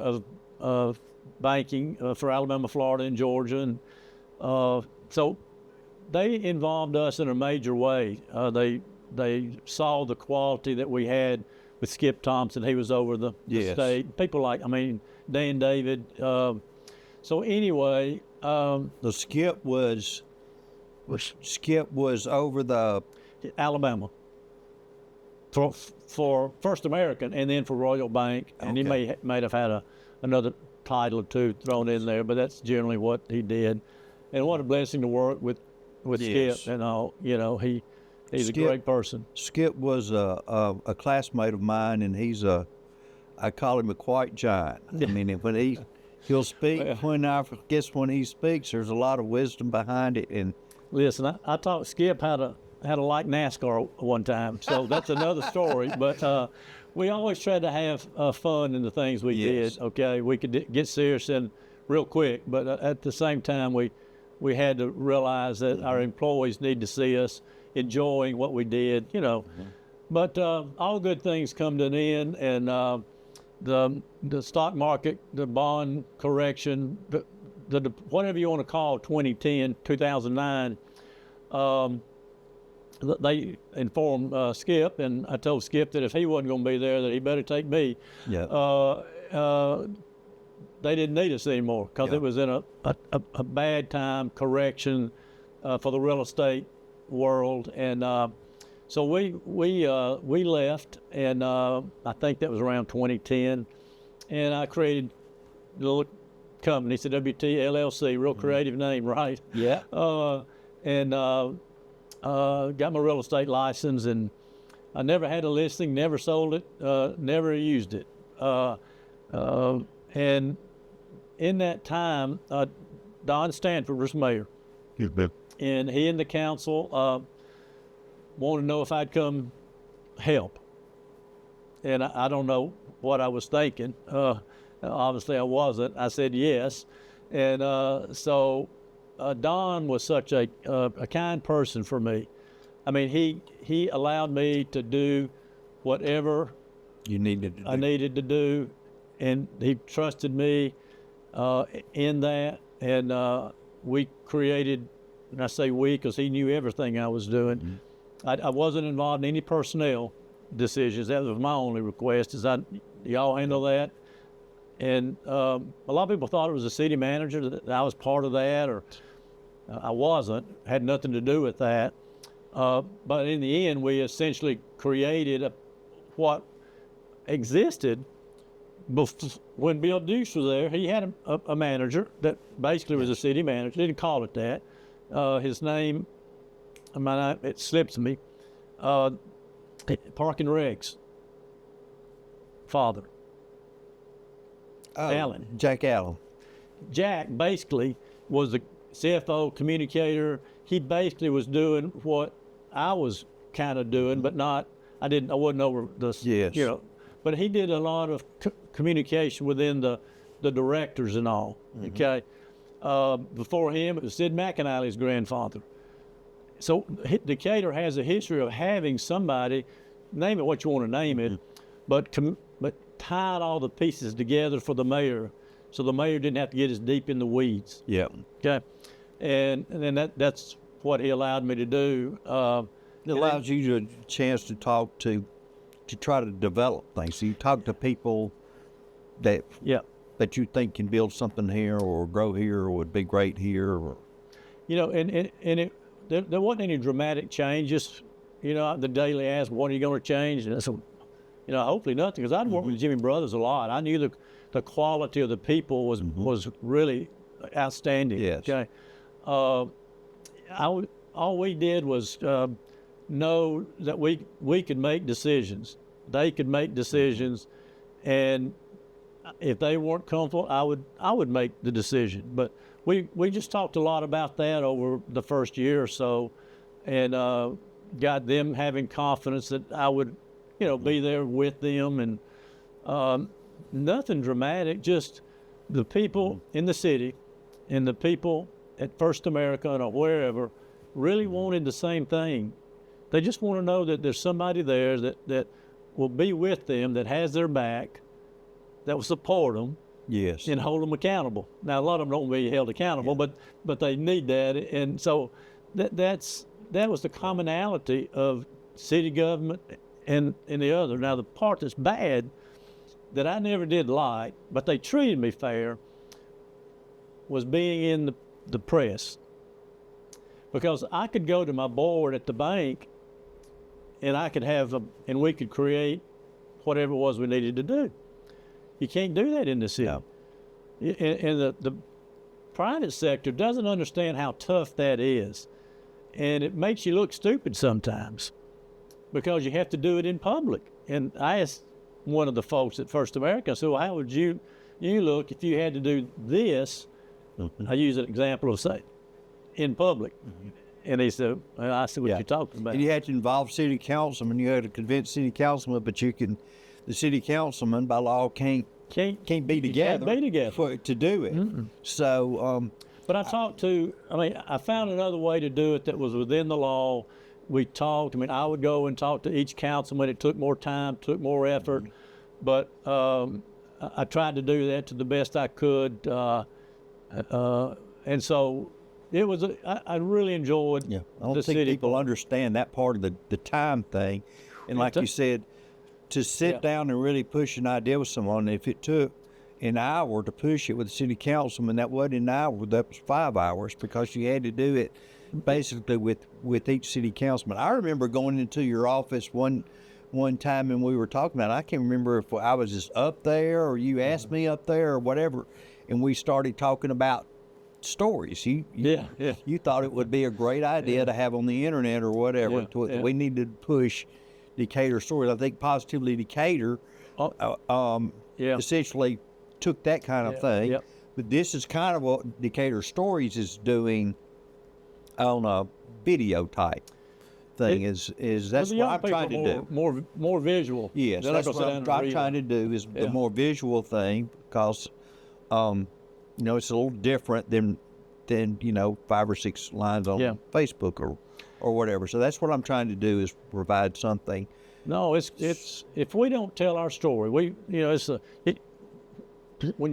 of banking for Alabama, Florida, and Georgia. And so they involved us in a major way. They saw the quality that we had with Skip Thompson. He was over the state. People like, Dan David. So anyway, the Skip was over the Alabama for First American, and then for Royal Bank, and he might have had another title or two thrown in there, but that's generally what he did. And what a blessing to work with Skip and all. He's a great person. Skip was a classmate of mine, and he's a I call him a quiet giant. I mean, when he'll speak, when he speaks, there's a lot of wisdom behind it. And Listen, I taught Skip how to like NASCAR one time, so that's another story. But we always tried to have fun in the things we Yes. did. Okay, we could get serious and real quick, but at the same time, we had to realize that our employees need to see us enjoying what we did. But all good things come to an end, and the stock market, the bond correction, the whatever you want to call 2009, they informed Skip, and I told Skip that if he wasn't going to be there, that he better take me. yeah, They didn't need us anymore because Yeah. it was in a bad time correction for the real estate world, and so we left, and I think that was around 2010, and I created a little company. It's a WT LLC, real creative name, right? yeah. And got my real estate license, and I never had a listing, never sold it, never used it, and in that time, Don Stanford was mayor, and he and the council wanted to know if I'd come help. And I don't know what I was thinking. Obviously, I wasn't. I said yes. And so Don was such a kind person for me. I mean, he allowed me to do whatever You needed to do. I needed to do, and he trusted me in that. And we created, and I say we because he knew everything I was doing. I wasn't involved in any personnel decisions. That was my only request, is y'all handle that. And a lot of people thought it was a city manager, that I was part of that, or I wasn't, had nothing to do with that. But in the end, we essentially created what existed when Bill Dukes was there. He had a manager that basically was a city manager. Didn't call it that. His name, it slips me. Park and Rec's father, Allen. Jack Allen. Jack basically was the CFO communicator. He basically was doing what I was kind of doing, but not. I wasn't over the. Yes. But he did a lot of communication within the directors and all. Okay. Before him, it was Sid McAnally's grandfather. So Decatur has a history of having somebody, name it what you want to name it, but tied all the pieces together for the mayor, so the mayor didn't have to get as deep in the weeds. Yeah. Okay, and then that's what he allowed me to do. It allows you a chance to talk to try to develop things. So you talk to people that you think can build something here or grow here or would be great here. Or and there wasn't any dramatic changes. The daily ask, what are you going to change? And so, hopefully nothing, because I'd worked with Jimmy Brothers a lot. I knew the quality of the people was really outstanding. Yes. Okay. All we did was know that we could make decisions. They could make decisions, and if they weren't comfortable, I would make the decision. But we just talked a lot about that over the first year or so, and got them having confidence that I would, be there with them, and nothing dramatic. Just the people in the city, and the people at First American or wherever really wanted the same thing. They just want to know that there's somebody there that will be with them, that has their back, that will support them. Yes. And hold them accountable. Now, a lot of them don't be held accountable, but they need that. And so that was the commonality of city government and the other. Now, the part that's bad that I never did like, but they treated me fair, was being in the press. Because I could go to my board at the bank, and I could and we could create whatever it was we needed to do. You can't do that in the city. No. And the private sector doesn't understand how tough that is. And it makes you look stupid sometimes because you have to do it in public. And I asked one of the folks at First American. I said, well, how would you look if you had to do this? I use an example of, say, in public. And he said, well, I see what you're talking about. And you had to involve city councilmen. You had to convince city councilmen, but the city councilman by law can't be together. Can't be together. To do it. So, but I found another way to do it that was within the law. We talked. I would go and talk to each councilman. It took more time, took more effort, but I tried to do that to the best I could. And so it was. I really enjoyed. I don't the think city people understand that part of the time thing, and like you said, to sit down and really push an idea with someone. If it took an hour to push it with the city councilman, that wasn't an hour. That was 5 hours because you had to do it basically with each city councilman. I remember going into your office one time and we were talking about it. I can't remember if I was just up there or you asked me up there or whatever, and we started talking about stories. You thought it would be a great idea to have on the internet or whatever. We need to push Decatur stories. I think Positively Decatur essentially took that kind of thing. But this is kind of what Decatur Stories is doing on a video type thing. That's what I'm trying to do. More visual. Yes, that's what I'm trying to do is the more visual thing because it's a little different than 5 or 6 lines on Facebook or whatever. So that's what I'm trying to do is provide something. No, it's if we don't tell our story, when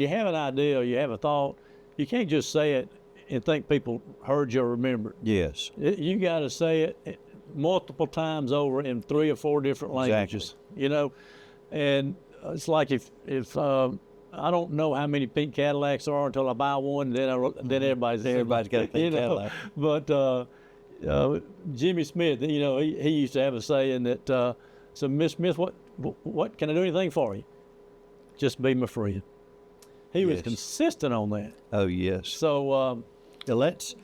you have an idea, or you have a thought, you can't just say it and think people heard you or remembered. Yes. You got to say it multiple times over in 3 or 4 different languages. Exactly. And it's like if I don't know how many pink Cadillacs there are until I buy one, then everybody's got a pink Cadillac. But Jimmy Smith, he used to have a saying that, so Miss Smith, what can I do anything for you? Just be my friend. He was consistent on that. Oh yes. So let's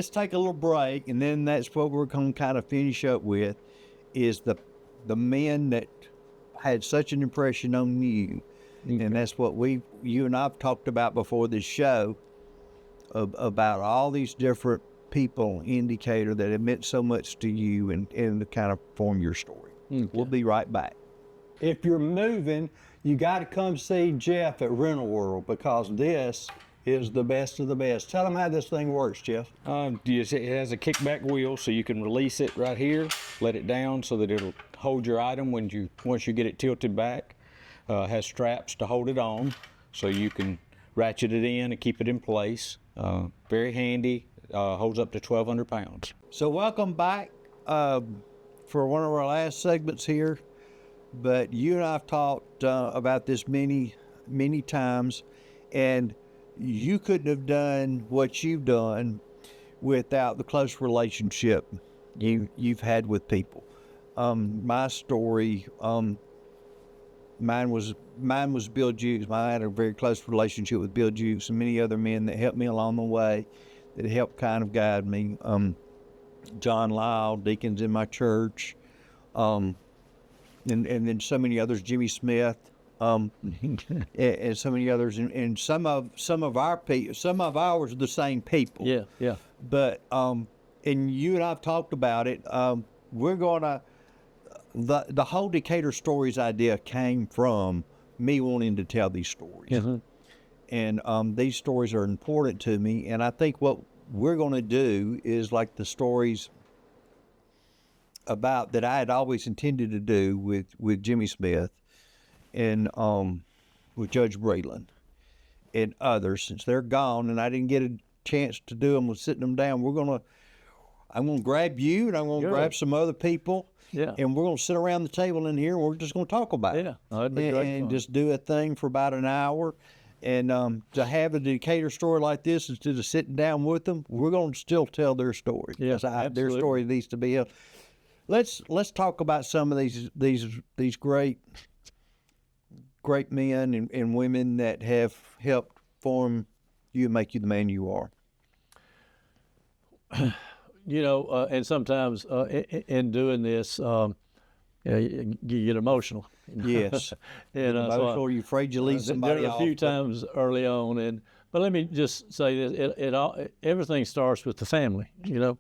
take a little break, and then that's what we're going to kind of finish up with, is the men that had such an impression on you, and that's what you and I've talked about before this show, about all these different people in Decatur that have meant so much to you and to kind of form your story. Okay. We'll be right back. If you're moving, you got to come see Jeff at Rental World because this is the best of the best. Tell them how this thing works, Jeff. It has a kickback wheel, so you can release it right here, let it down so that it'll hold your item once you get it tilted back. Has straps to hold it on, so you can ratchet it in and keep it in place. Very handy. Holds up to 1,200 pounds. So welcome back for one of our last segments here. But you and I've talked about this many, many times, and you couldn't have done what you've done without the close relationship you've had with people. My story, mine was Bill Jukes. I had a very close relationship with Bill Jukes and many other men that helped me along the way, that helped kind of guide me. John Lyle, deacons in my church, and then so many others, Jimmy Smith, and so many others, and some of ours are the same people. Yeah. But and you and I've talked about it. We're gonna the whole Decatur Stories idea came from me wanting to tell these stories, and these stories are important to me. And I think what we're going to do is like the stories about that I had always intended to do with Jimmy Smith and with Judge Breland and others, since they're gone and I didn't get a chance to do them with sitting them down. I'm gonna grab you and I'm gonna grab some other people. Yeah. And we're gonna sit around the table in here and we're just gonna talk about it. Yeah. That'd be great and fun. just do a thing for about an hour. And to have a Decatur story like this, instead of sitting down with them, we're going to still tell their story. Yes, their story needs to be held. Let's talk about some of these great men and women that have helped form you and make you the man you are. And sometimes in doing this, you get emotional. Yes. And so Or you're afraid you leave somebody there are off. a few times early on, but let me just say this: everything starts with the family, you know.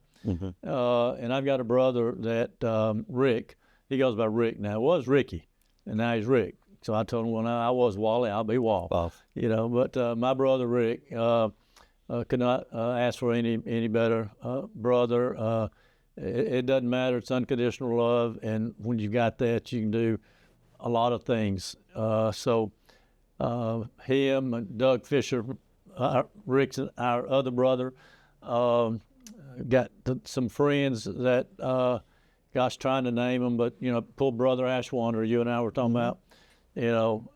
And I've got a brother that Rick. He goes by Rick now. It was Ricky, and now he's Rick. So I told him, well, now I was Wally, I'll be Wall. Wow. You know, but my brother Rick could not ask for any better brother. It doesn't matter. It's unconditional love, and when you got that, you can do a lot of things. So him and Doug Fisher, Rick's our other brother, got some friends that, gosh, trying to name them, but you know, poor brother Ashwander, you and I were talking about. You know,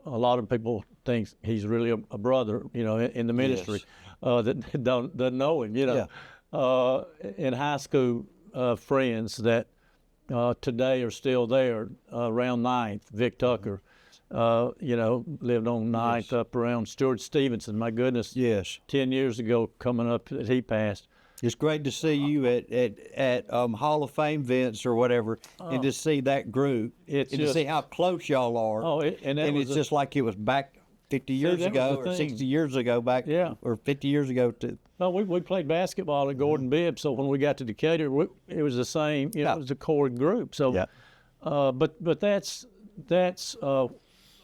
a lot of people think he's really a brother, you know, in the ministry, that doesn't know him, you know. In high school, friends that today are still there, around 9th, Vic Tucker, you know, lived on 9th up around Stuart Stevenson. My goodness, 10 years ago coming up that he passed. It's great to see you at Hall of Fame events or whatever, and to see that group, and to see how close y'all are. Oh, and it's just like it was back 50 years ago or 60 years ago back, or 50 years ago too. No, we played basketball at Gordon Bibb, so when we got to Decatur, it was the same. You know, it was a core group. So, but that's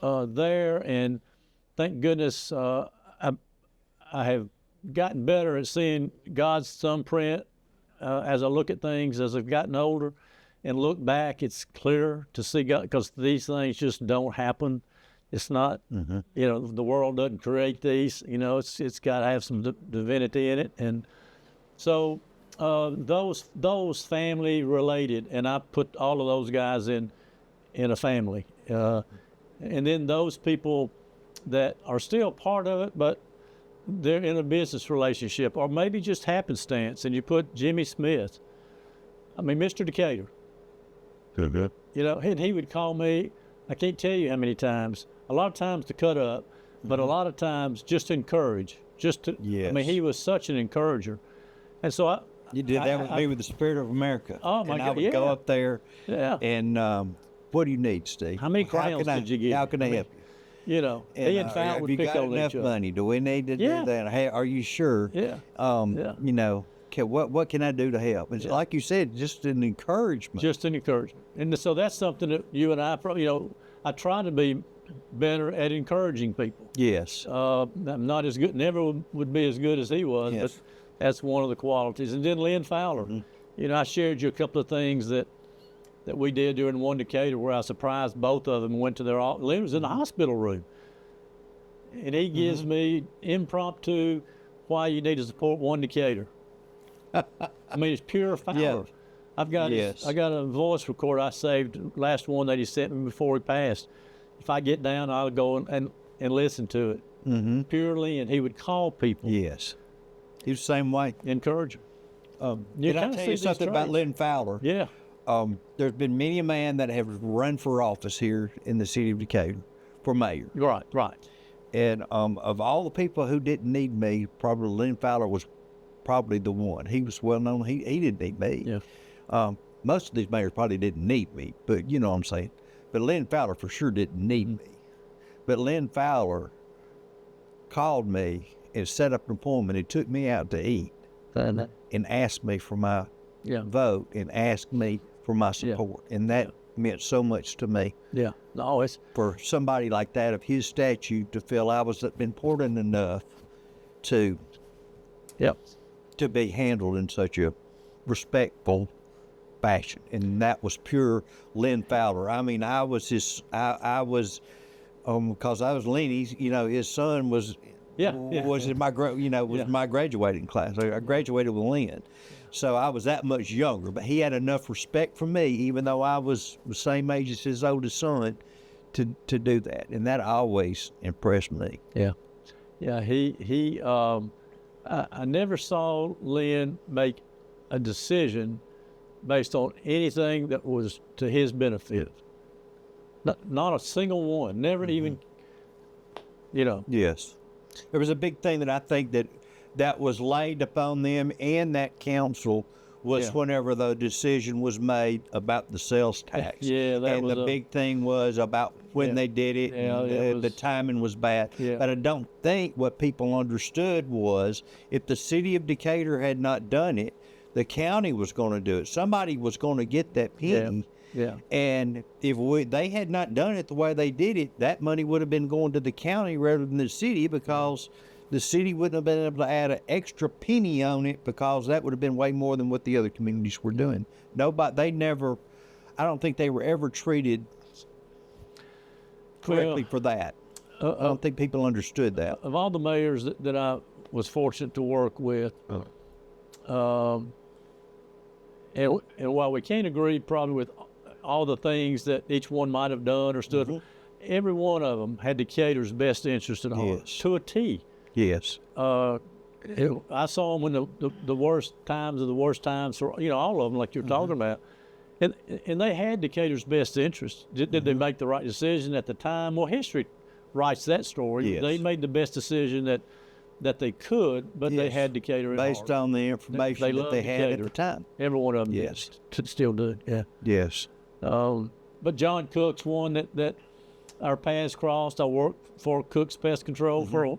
there, and thank goodness I have gotten better at seeing God's thumbprint as I look at things as I've gotten older, and look back. It's clearer to see God, because these things just don't happen. It's not, you know, the world doesn't create these. You know, it's got to have some divinity in it, and so those family related, and I put all of those guys in a family, and then those people that are still part of it, but they're in a business relationship, or maybe just happenstance, and you put Jimmy Smith, I mean, Mr. Decatur. You know, and he would call me, I can't tell you how many times, a lot of times to cut up, but a lot of times just to encourage, I mean, he was such an encourager. And so you did that with me with the Spirit of America. Oh, my God. God, I would go up there, and what do you need, Steve? How many crowns did you get? How can I help you? You know, he and Fallon would pick on each other. Have you got enough money? Do we need to do that? Hey, are you sure? You know, what can I do to help? It's like you said, just an encouragement. Just an encouragement. And so that's something that you and I probably, you know, I try to be better at encouraging people. Yes. I'm not as good, never would be as good as he was, but that's one of the qualities. And then Lynn Fowler, you know, I shared you a couple of things that we did during one Decatur where I surprised both of them and went to their office. Lynn was in the hospital room. And he gives me impromptu why you need to support one Decatur. I mean, it's pure Fowler. I got a voice recorder I saved, last one that he sent me before he passed. If I get down, I'll go and listen to it. Purely, and he would call people. Yes. He was the same way. Encourage them. Can I tell you something about Lynn Fowler? Yeah. There's been many a man that have run for office here in the city of Decatur for mayor. Right. And of all the people who didn't need me, probably Lynn Fowler was probably the one. He was well known. He didn't need me. Yeah. Most of these mayors probably didn't need me, but you know what I'm saying. But Lynn Fowler for sure didn't need me. But Lynn Fowler called me and set up an appointment. He took me out to eat and asked me for my vote and asked me for my support. And that meant so much to me. Yeah. No, it's for somebody like that of his stature to feel I was important enough to be handled in such a respectful fashion. And that was pure Lynn Fowler. I mean, I was because I was Lenny's, you know, his son was in my my graduating class. I graduated with Lynn. So I was that much younger, but he had enough respect for me, even though I was the same age as his oldest son, to do that. And that always impressed me. Yeah. I never saw Lynn make a decision based on anything that was to his benefit. Not a single one. Never even, you know. Yes. There was a big thing that I think that was laid upon them and that council was Yeah. whenever the decision was made about the sales tax. Yeah, that and was the big thing was about when Yeah. they did it. Yeah, and, it the was- timing was bad. Yeah. But I don't think what people understood was if the city of Decatur had not done it, the county was going to do it. Somebody was going to get that penny. Yeah. And if they had not done it the way they did it, that money would have been going to the county rather than the city, because the city wouldn't have been able to add an extra penny on it, because that would have been way more than what the other communities were doing. I don't think they were ever treated correctly for that. I don't think people understood that. Of all the mayors that I was fortunate to work with, and while we can't agree probably with all the things that each one might have done or stood for, every one of them had Decatur's best interest at heart, Yes. to a T. Yes. I saw them when the worst times of the worst times for all of them, like you're talking about, and they had Decatur's best interest. Did they make the right decision at the time? Well, history writes that story. Yes. They made the best decision that they could, but they Yes. had Decatur in Based heart. on the information that loved they had at Decatur. the time. Every one of them, Yes. still do. Yeah. Yes. But John Cook's one that our paths crossed. I worked for Cook's Pest Control for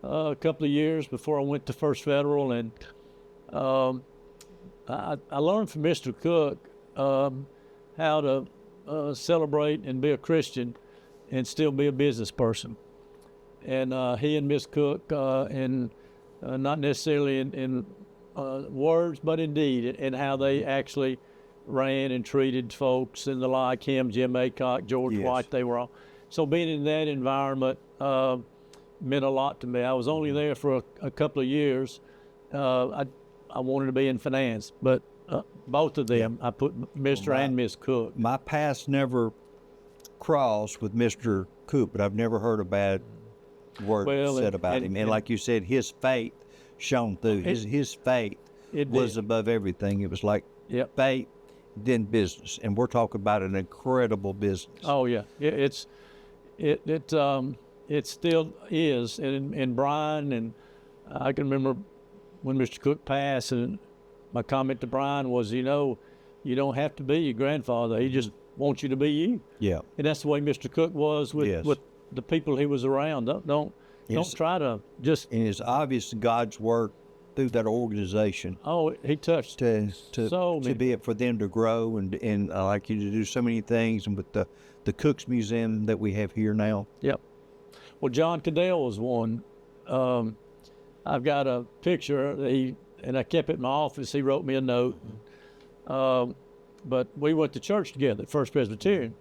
a couple of years before I went to First Federal, and I learned from Mr. Cook how to celebrate and be a Christian and still be a business person. And he and Miss Cook, and not necessarily in words, but in deed, and how they actually ran and treated folks and the like, him, Jim Aycock, George Yes. White, they were all. So being in that environment meant a lot to me. I was only there for a couple of years. I wanted to be in finance, but both of them, I put Mr. and Miss Cook. My past never crossed with Mr. Coop, but I've never heard a bad word Well, said and- about and- him. And and- like you said, his faith shone through. His faith It was did. above everything. It was like Yep. faith, then business. And we're talking about an incredible business. Oh yeah, it still is. And Brian, and I can remember when Mr. Cook passed, and my comment to Brian was, you don't have to be your grandfather. He just wants you to be you. Yeah. And that's the way Mr. Cook was with Yes. the people he was around. Don't Yes. try to just. And it's obvious God's work through that organization Oh, he touched to so many. be it for them to grow, and I like you to do so many things, and with the Cooks Museum that we have here now. Yep. Well, John Cadell was one. I've got a picture and I kept it in my office. He wrote me a note. But we went to church together at First Presbyterian.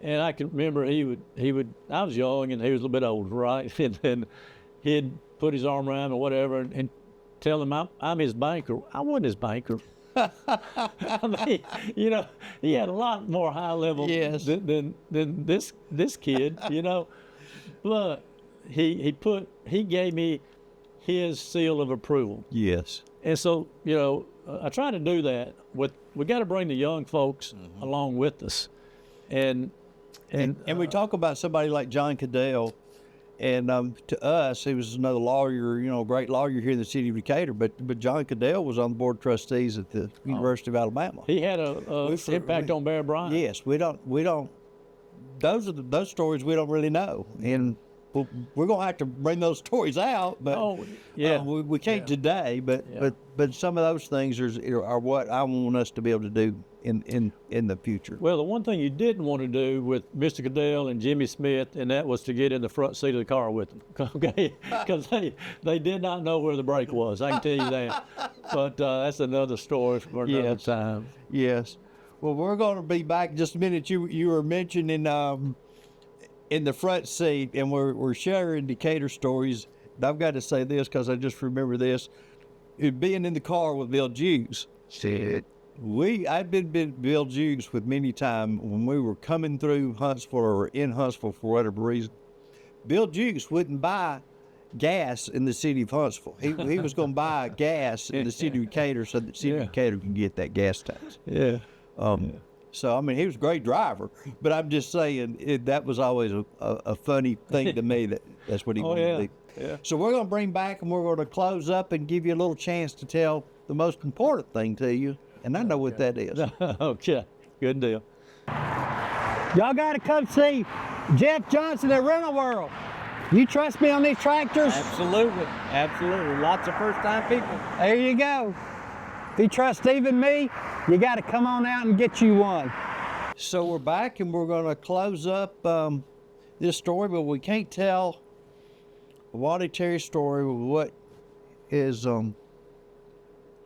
And I can remember he would, I was young and he was a little bit older, right? And then he'd put his arm around me or whatever and tell him I'm his banker. I wasn't his banker. I mean, he had a lot more high level Yes. than this kid, But he gave me his seal of approval. Yes. And so, I try to do that we got to bring the young folks along with us. And we talk about somebody like John Cadell, and to us, he was another lawyer, great lawyer here in the city of Decatur. But John Cadell was on the board of trustees at the University of Alabama. he had a impact on Bear Bryant. Yes, we don't. Those stories we don't really know, and we're gonna have to bring those stories out. But Oh, yeah. we can't today. But some of those things are what I want us to be able to do in the future. Well, the one thing you didn't want to do with Mr. Cadell and Jimmy Smith, and that was to get in the front seat of the car with them, okay? Because they did not know where the brake was. I can tell you that. But that's another story for another Yes. time. Yes. Well, we're going to be back in just a minute. You were mentioning in the front seat, and we're sharing Decatur stories. And I've got to say this because I just remember this. Being in the car with Bill Jukes. I've been Bill Jukes with many times when we were coming through Huntsville or in Huntsville for whatever reason. Bill Jukes wouldn't buy gas in the city of Huntsville. He was going to buy gas in the city of Decatur so that the city of Decatur can get that gas tax. Yeah. So, I mean, he was a great driver, but I'm just saying that was always a funny thing to me that's what he wanted to do. Yeah. So we're going to bring back and we're going to close up and give you a little chance to tell the most important thing to you, and I know what that is. Okay, good deal. Y'all got to come see Jeff Johnson at Rental World. You trust me on these tractors? Absolutely, absolutely. Lots of first-time people. There you go. If you trust Steve and me, you got to come on out and get you one. So we're back, and we're going to close up this story, but we can't tell Wally Terry's story with what is one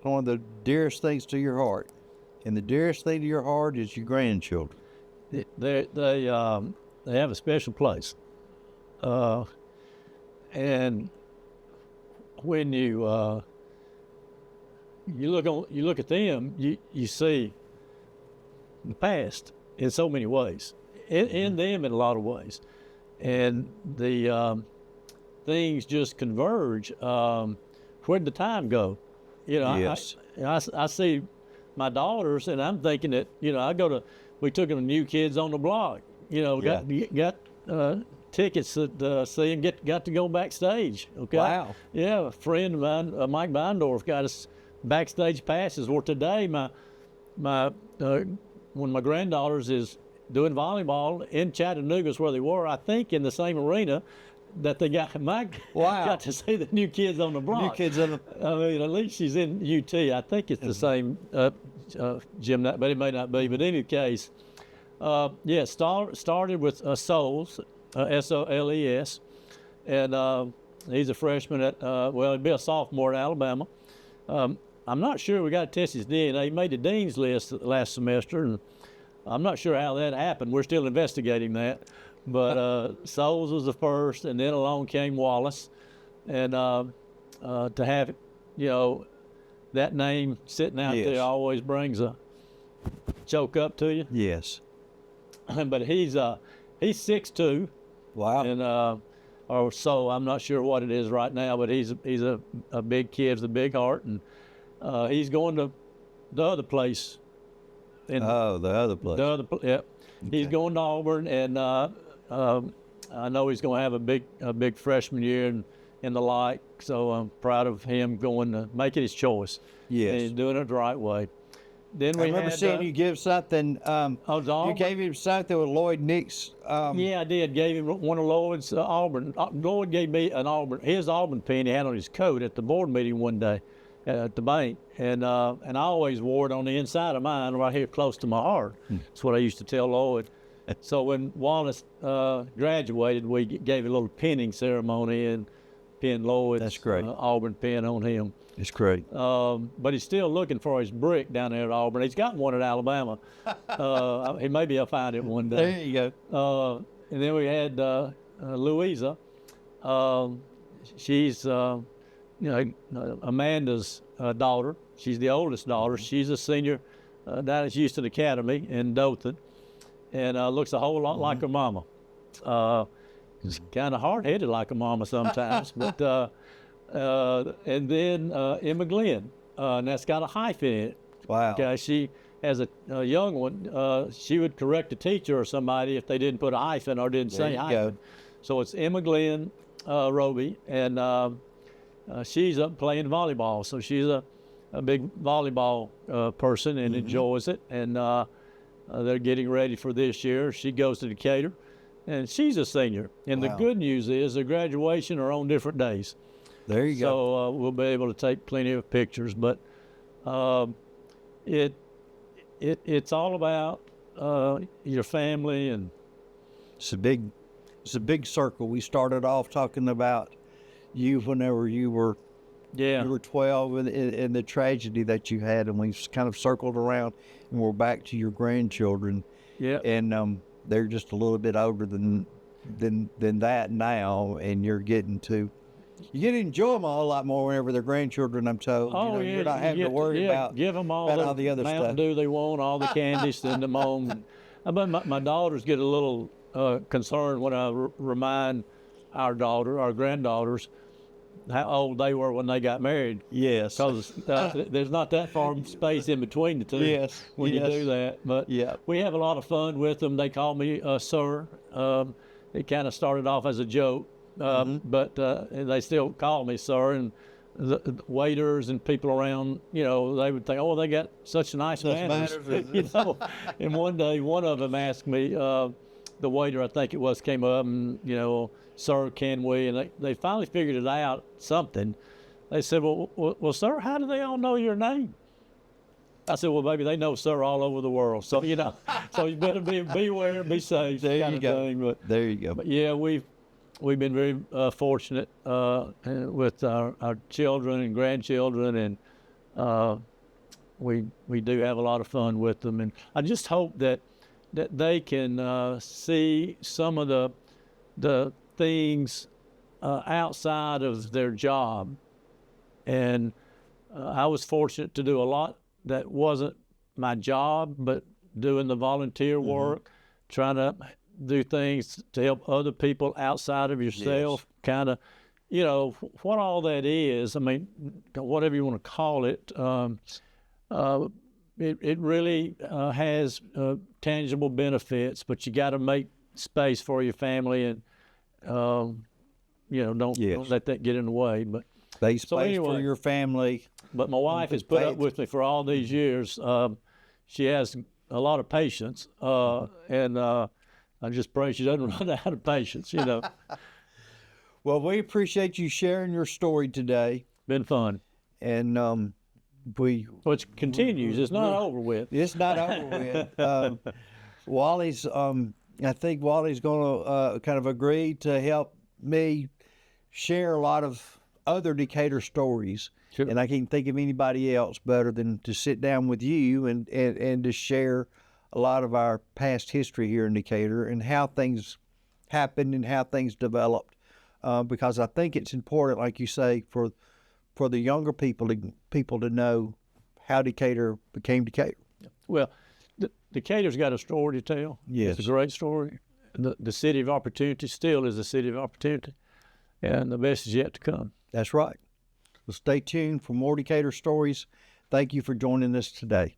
of the dearest things to your heart. And the dearest thing to your heart is your grandchildren. They have a special place. And when you look at them, you see the past in so many ways, in them in a lot of ways, and the things just converge. Where'd the time go? You know, Yes. I see my daughters, and I'm thinking that, you know, we took them to New Kids on the Block. You know, got tickets to see and got to go backstage. Okay. Wow. Yeah, a friend of mine, Mike Beindorf, got us backstage passes. Or today, one of my granddaughters is doing volleyball in Chattanooga's where they were, I think, in the same arena that they got. Mike got to see the New Kids on the Block. New Kids on the. I mean, at least she's in UT. I think it's the same gym, but it may not be. But in any case, started with Souls, Soles, and he's a freshman at, he'd be a sophomore at Alabama. I'm not sure we got to test his DNA. He made the dean's list last semester, and I'm not sure how that happened. We're still investigating that. But Souls was the first, and then along came Wallace. And to have, you know, that name sitting out Yes. there always brings a choke up to you. Yes. But he's 6'2", Wow. and or so. I'm not sure what it is right now, but he's a big kid with a big heart, and he's going to the other place. The other place. He's going to Auburn, and I know he's going to have a big freshman year and the like. So I'm proud of him going to making his choice. Yes. And he's doing it the right way. Then I we remember had, seeing you give something. to You Auburn? gave him something with Lloyd Nix. Yeah, I did. Gave him one of Lloyd's Auburn. Lloyd gave me his Auburn pin he had on his coat at the board meeting one day at the bank, and I always wore it on the inside of mine, right here close to my heart. That's what I used to tell Lloyd. So when Wallace graduated, we gave a little pinning ceremony and pinned Lloyd's That's great. Auburn pin on him. It's great. But he's still looking for his brick down there at Auburn. He's got one at Alabama. Maybe he'll find it one day. There you go. And then we had Louisa. She's Amanda's daughter. She's the oldest daughter. She's a senior down at Houston Academy in Dothan, and looks a whole lot like her mama. She's kind of hard-headed like her mama sometimes, but. And then Emma Glenn, and that's got a hyphen in it. Wow. Okay, she has a young one. She would correct a teacher or somebody if they didn't put a hyphen or didn't say you hyphen. go. So it's Emma Glenn Roby, and she's up playing volleyball. So she's a big volleyball person and enjoys it. And they're getting ready for this year. She goes to Decatur, and she's a senior. And the Wow. good news is the graduation are on different days. There you go. So we'll be able to take plenty of pictures, but it's all about your family, and It's a big circle. We started off talking about you whenever you were 12 and the tragedy that you had, and we've kind of circled around, and we're back to your grandchildren. Yeah. And they're just a little bit older than that now, and you get to enjoy them all a lot more whenever they're grandchildren, I'm told. Oh, you know, yeah, you're not having to worry about give them all about all the other Mountain stuff. Dew they want, all the candy, send them on. But my daughters get a little concerned when I remind our granddaughters, how old they were when they got married. Yes. Because there's not that far space in between the two. Yes, When yes. you do that, but Yeah. we have a lot of fun with them. They call me sir. It kind of started off as a joke. But they still call me sir, and the waiters and people around, you know, they would think, oh, they got such nice manners. You know, and one day, one of them asked me, the waiter, I think it was, came up and, you know, sir, can we? And they finally figured it out, something. They said, well, sir, how do they all know your name? I said, well, baby, they know sir all over the world. So, you know, so you better beware, be safe. There you go. Thing. There you go. But yeah, we've been very fortunate with our children and grandchildren, and we do have a lot of fun with them. And I just hope that they can see some of the things outside of their job. And I was fortunate to do a lot that wasn't my job, but doing the volunteer work, trying to do things to help other people outside of yourself, kind of, you know, what all that is. I mean, whatever you want to call it, it really has tangible benefits, but you got to make space for your family, and you know, don't let that get in the way. But Make space for your family. But my wife has put up with me for all these years. She has a lot of patience, and I just pray she doesn't run out of patience, you know. Well, we appreciate you sharing your story today. Been fun. And it continues. It's not over with. It's not over with. Wally's, I think Wally's going to kind of agree to help me share a lot of other Decatur stories. Sure. And I can't think of anybody else better than to sit down with you and to share a lot of our past history here in Decatur and how things happened and how things developed. Because I think it's important, like you say, for the younger people to know how Decatur became Decatur. Well, Decatur's got a story to tell. Yes. It's a great story. The city of opportunity still is a city of opportunity, and the best is yet to come. That's right. Well, stay tuned for more Decatur stories. Thank you for joining us today.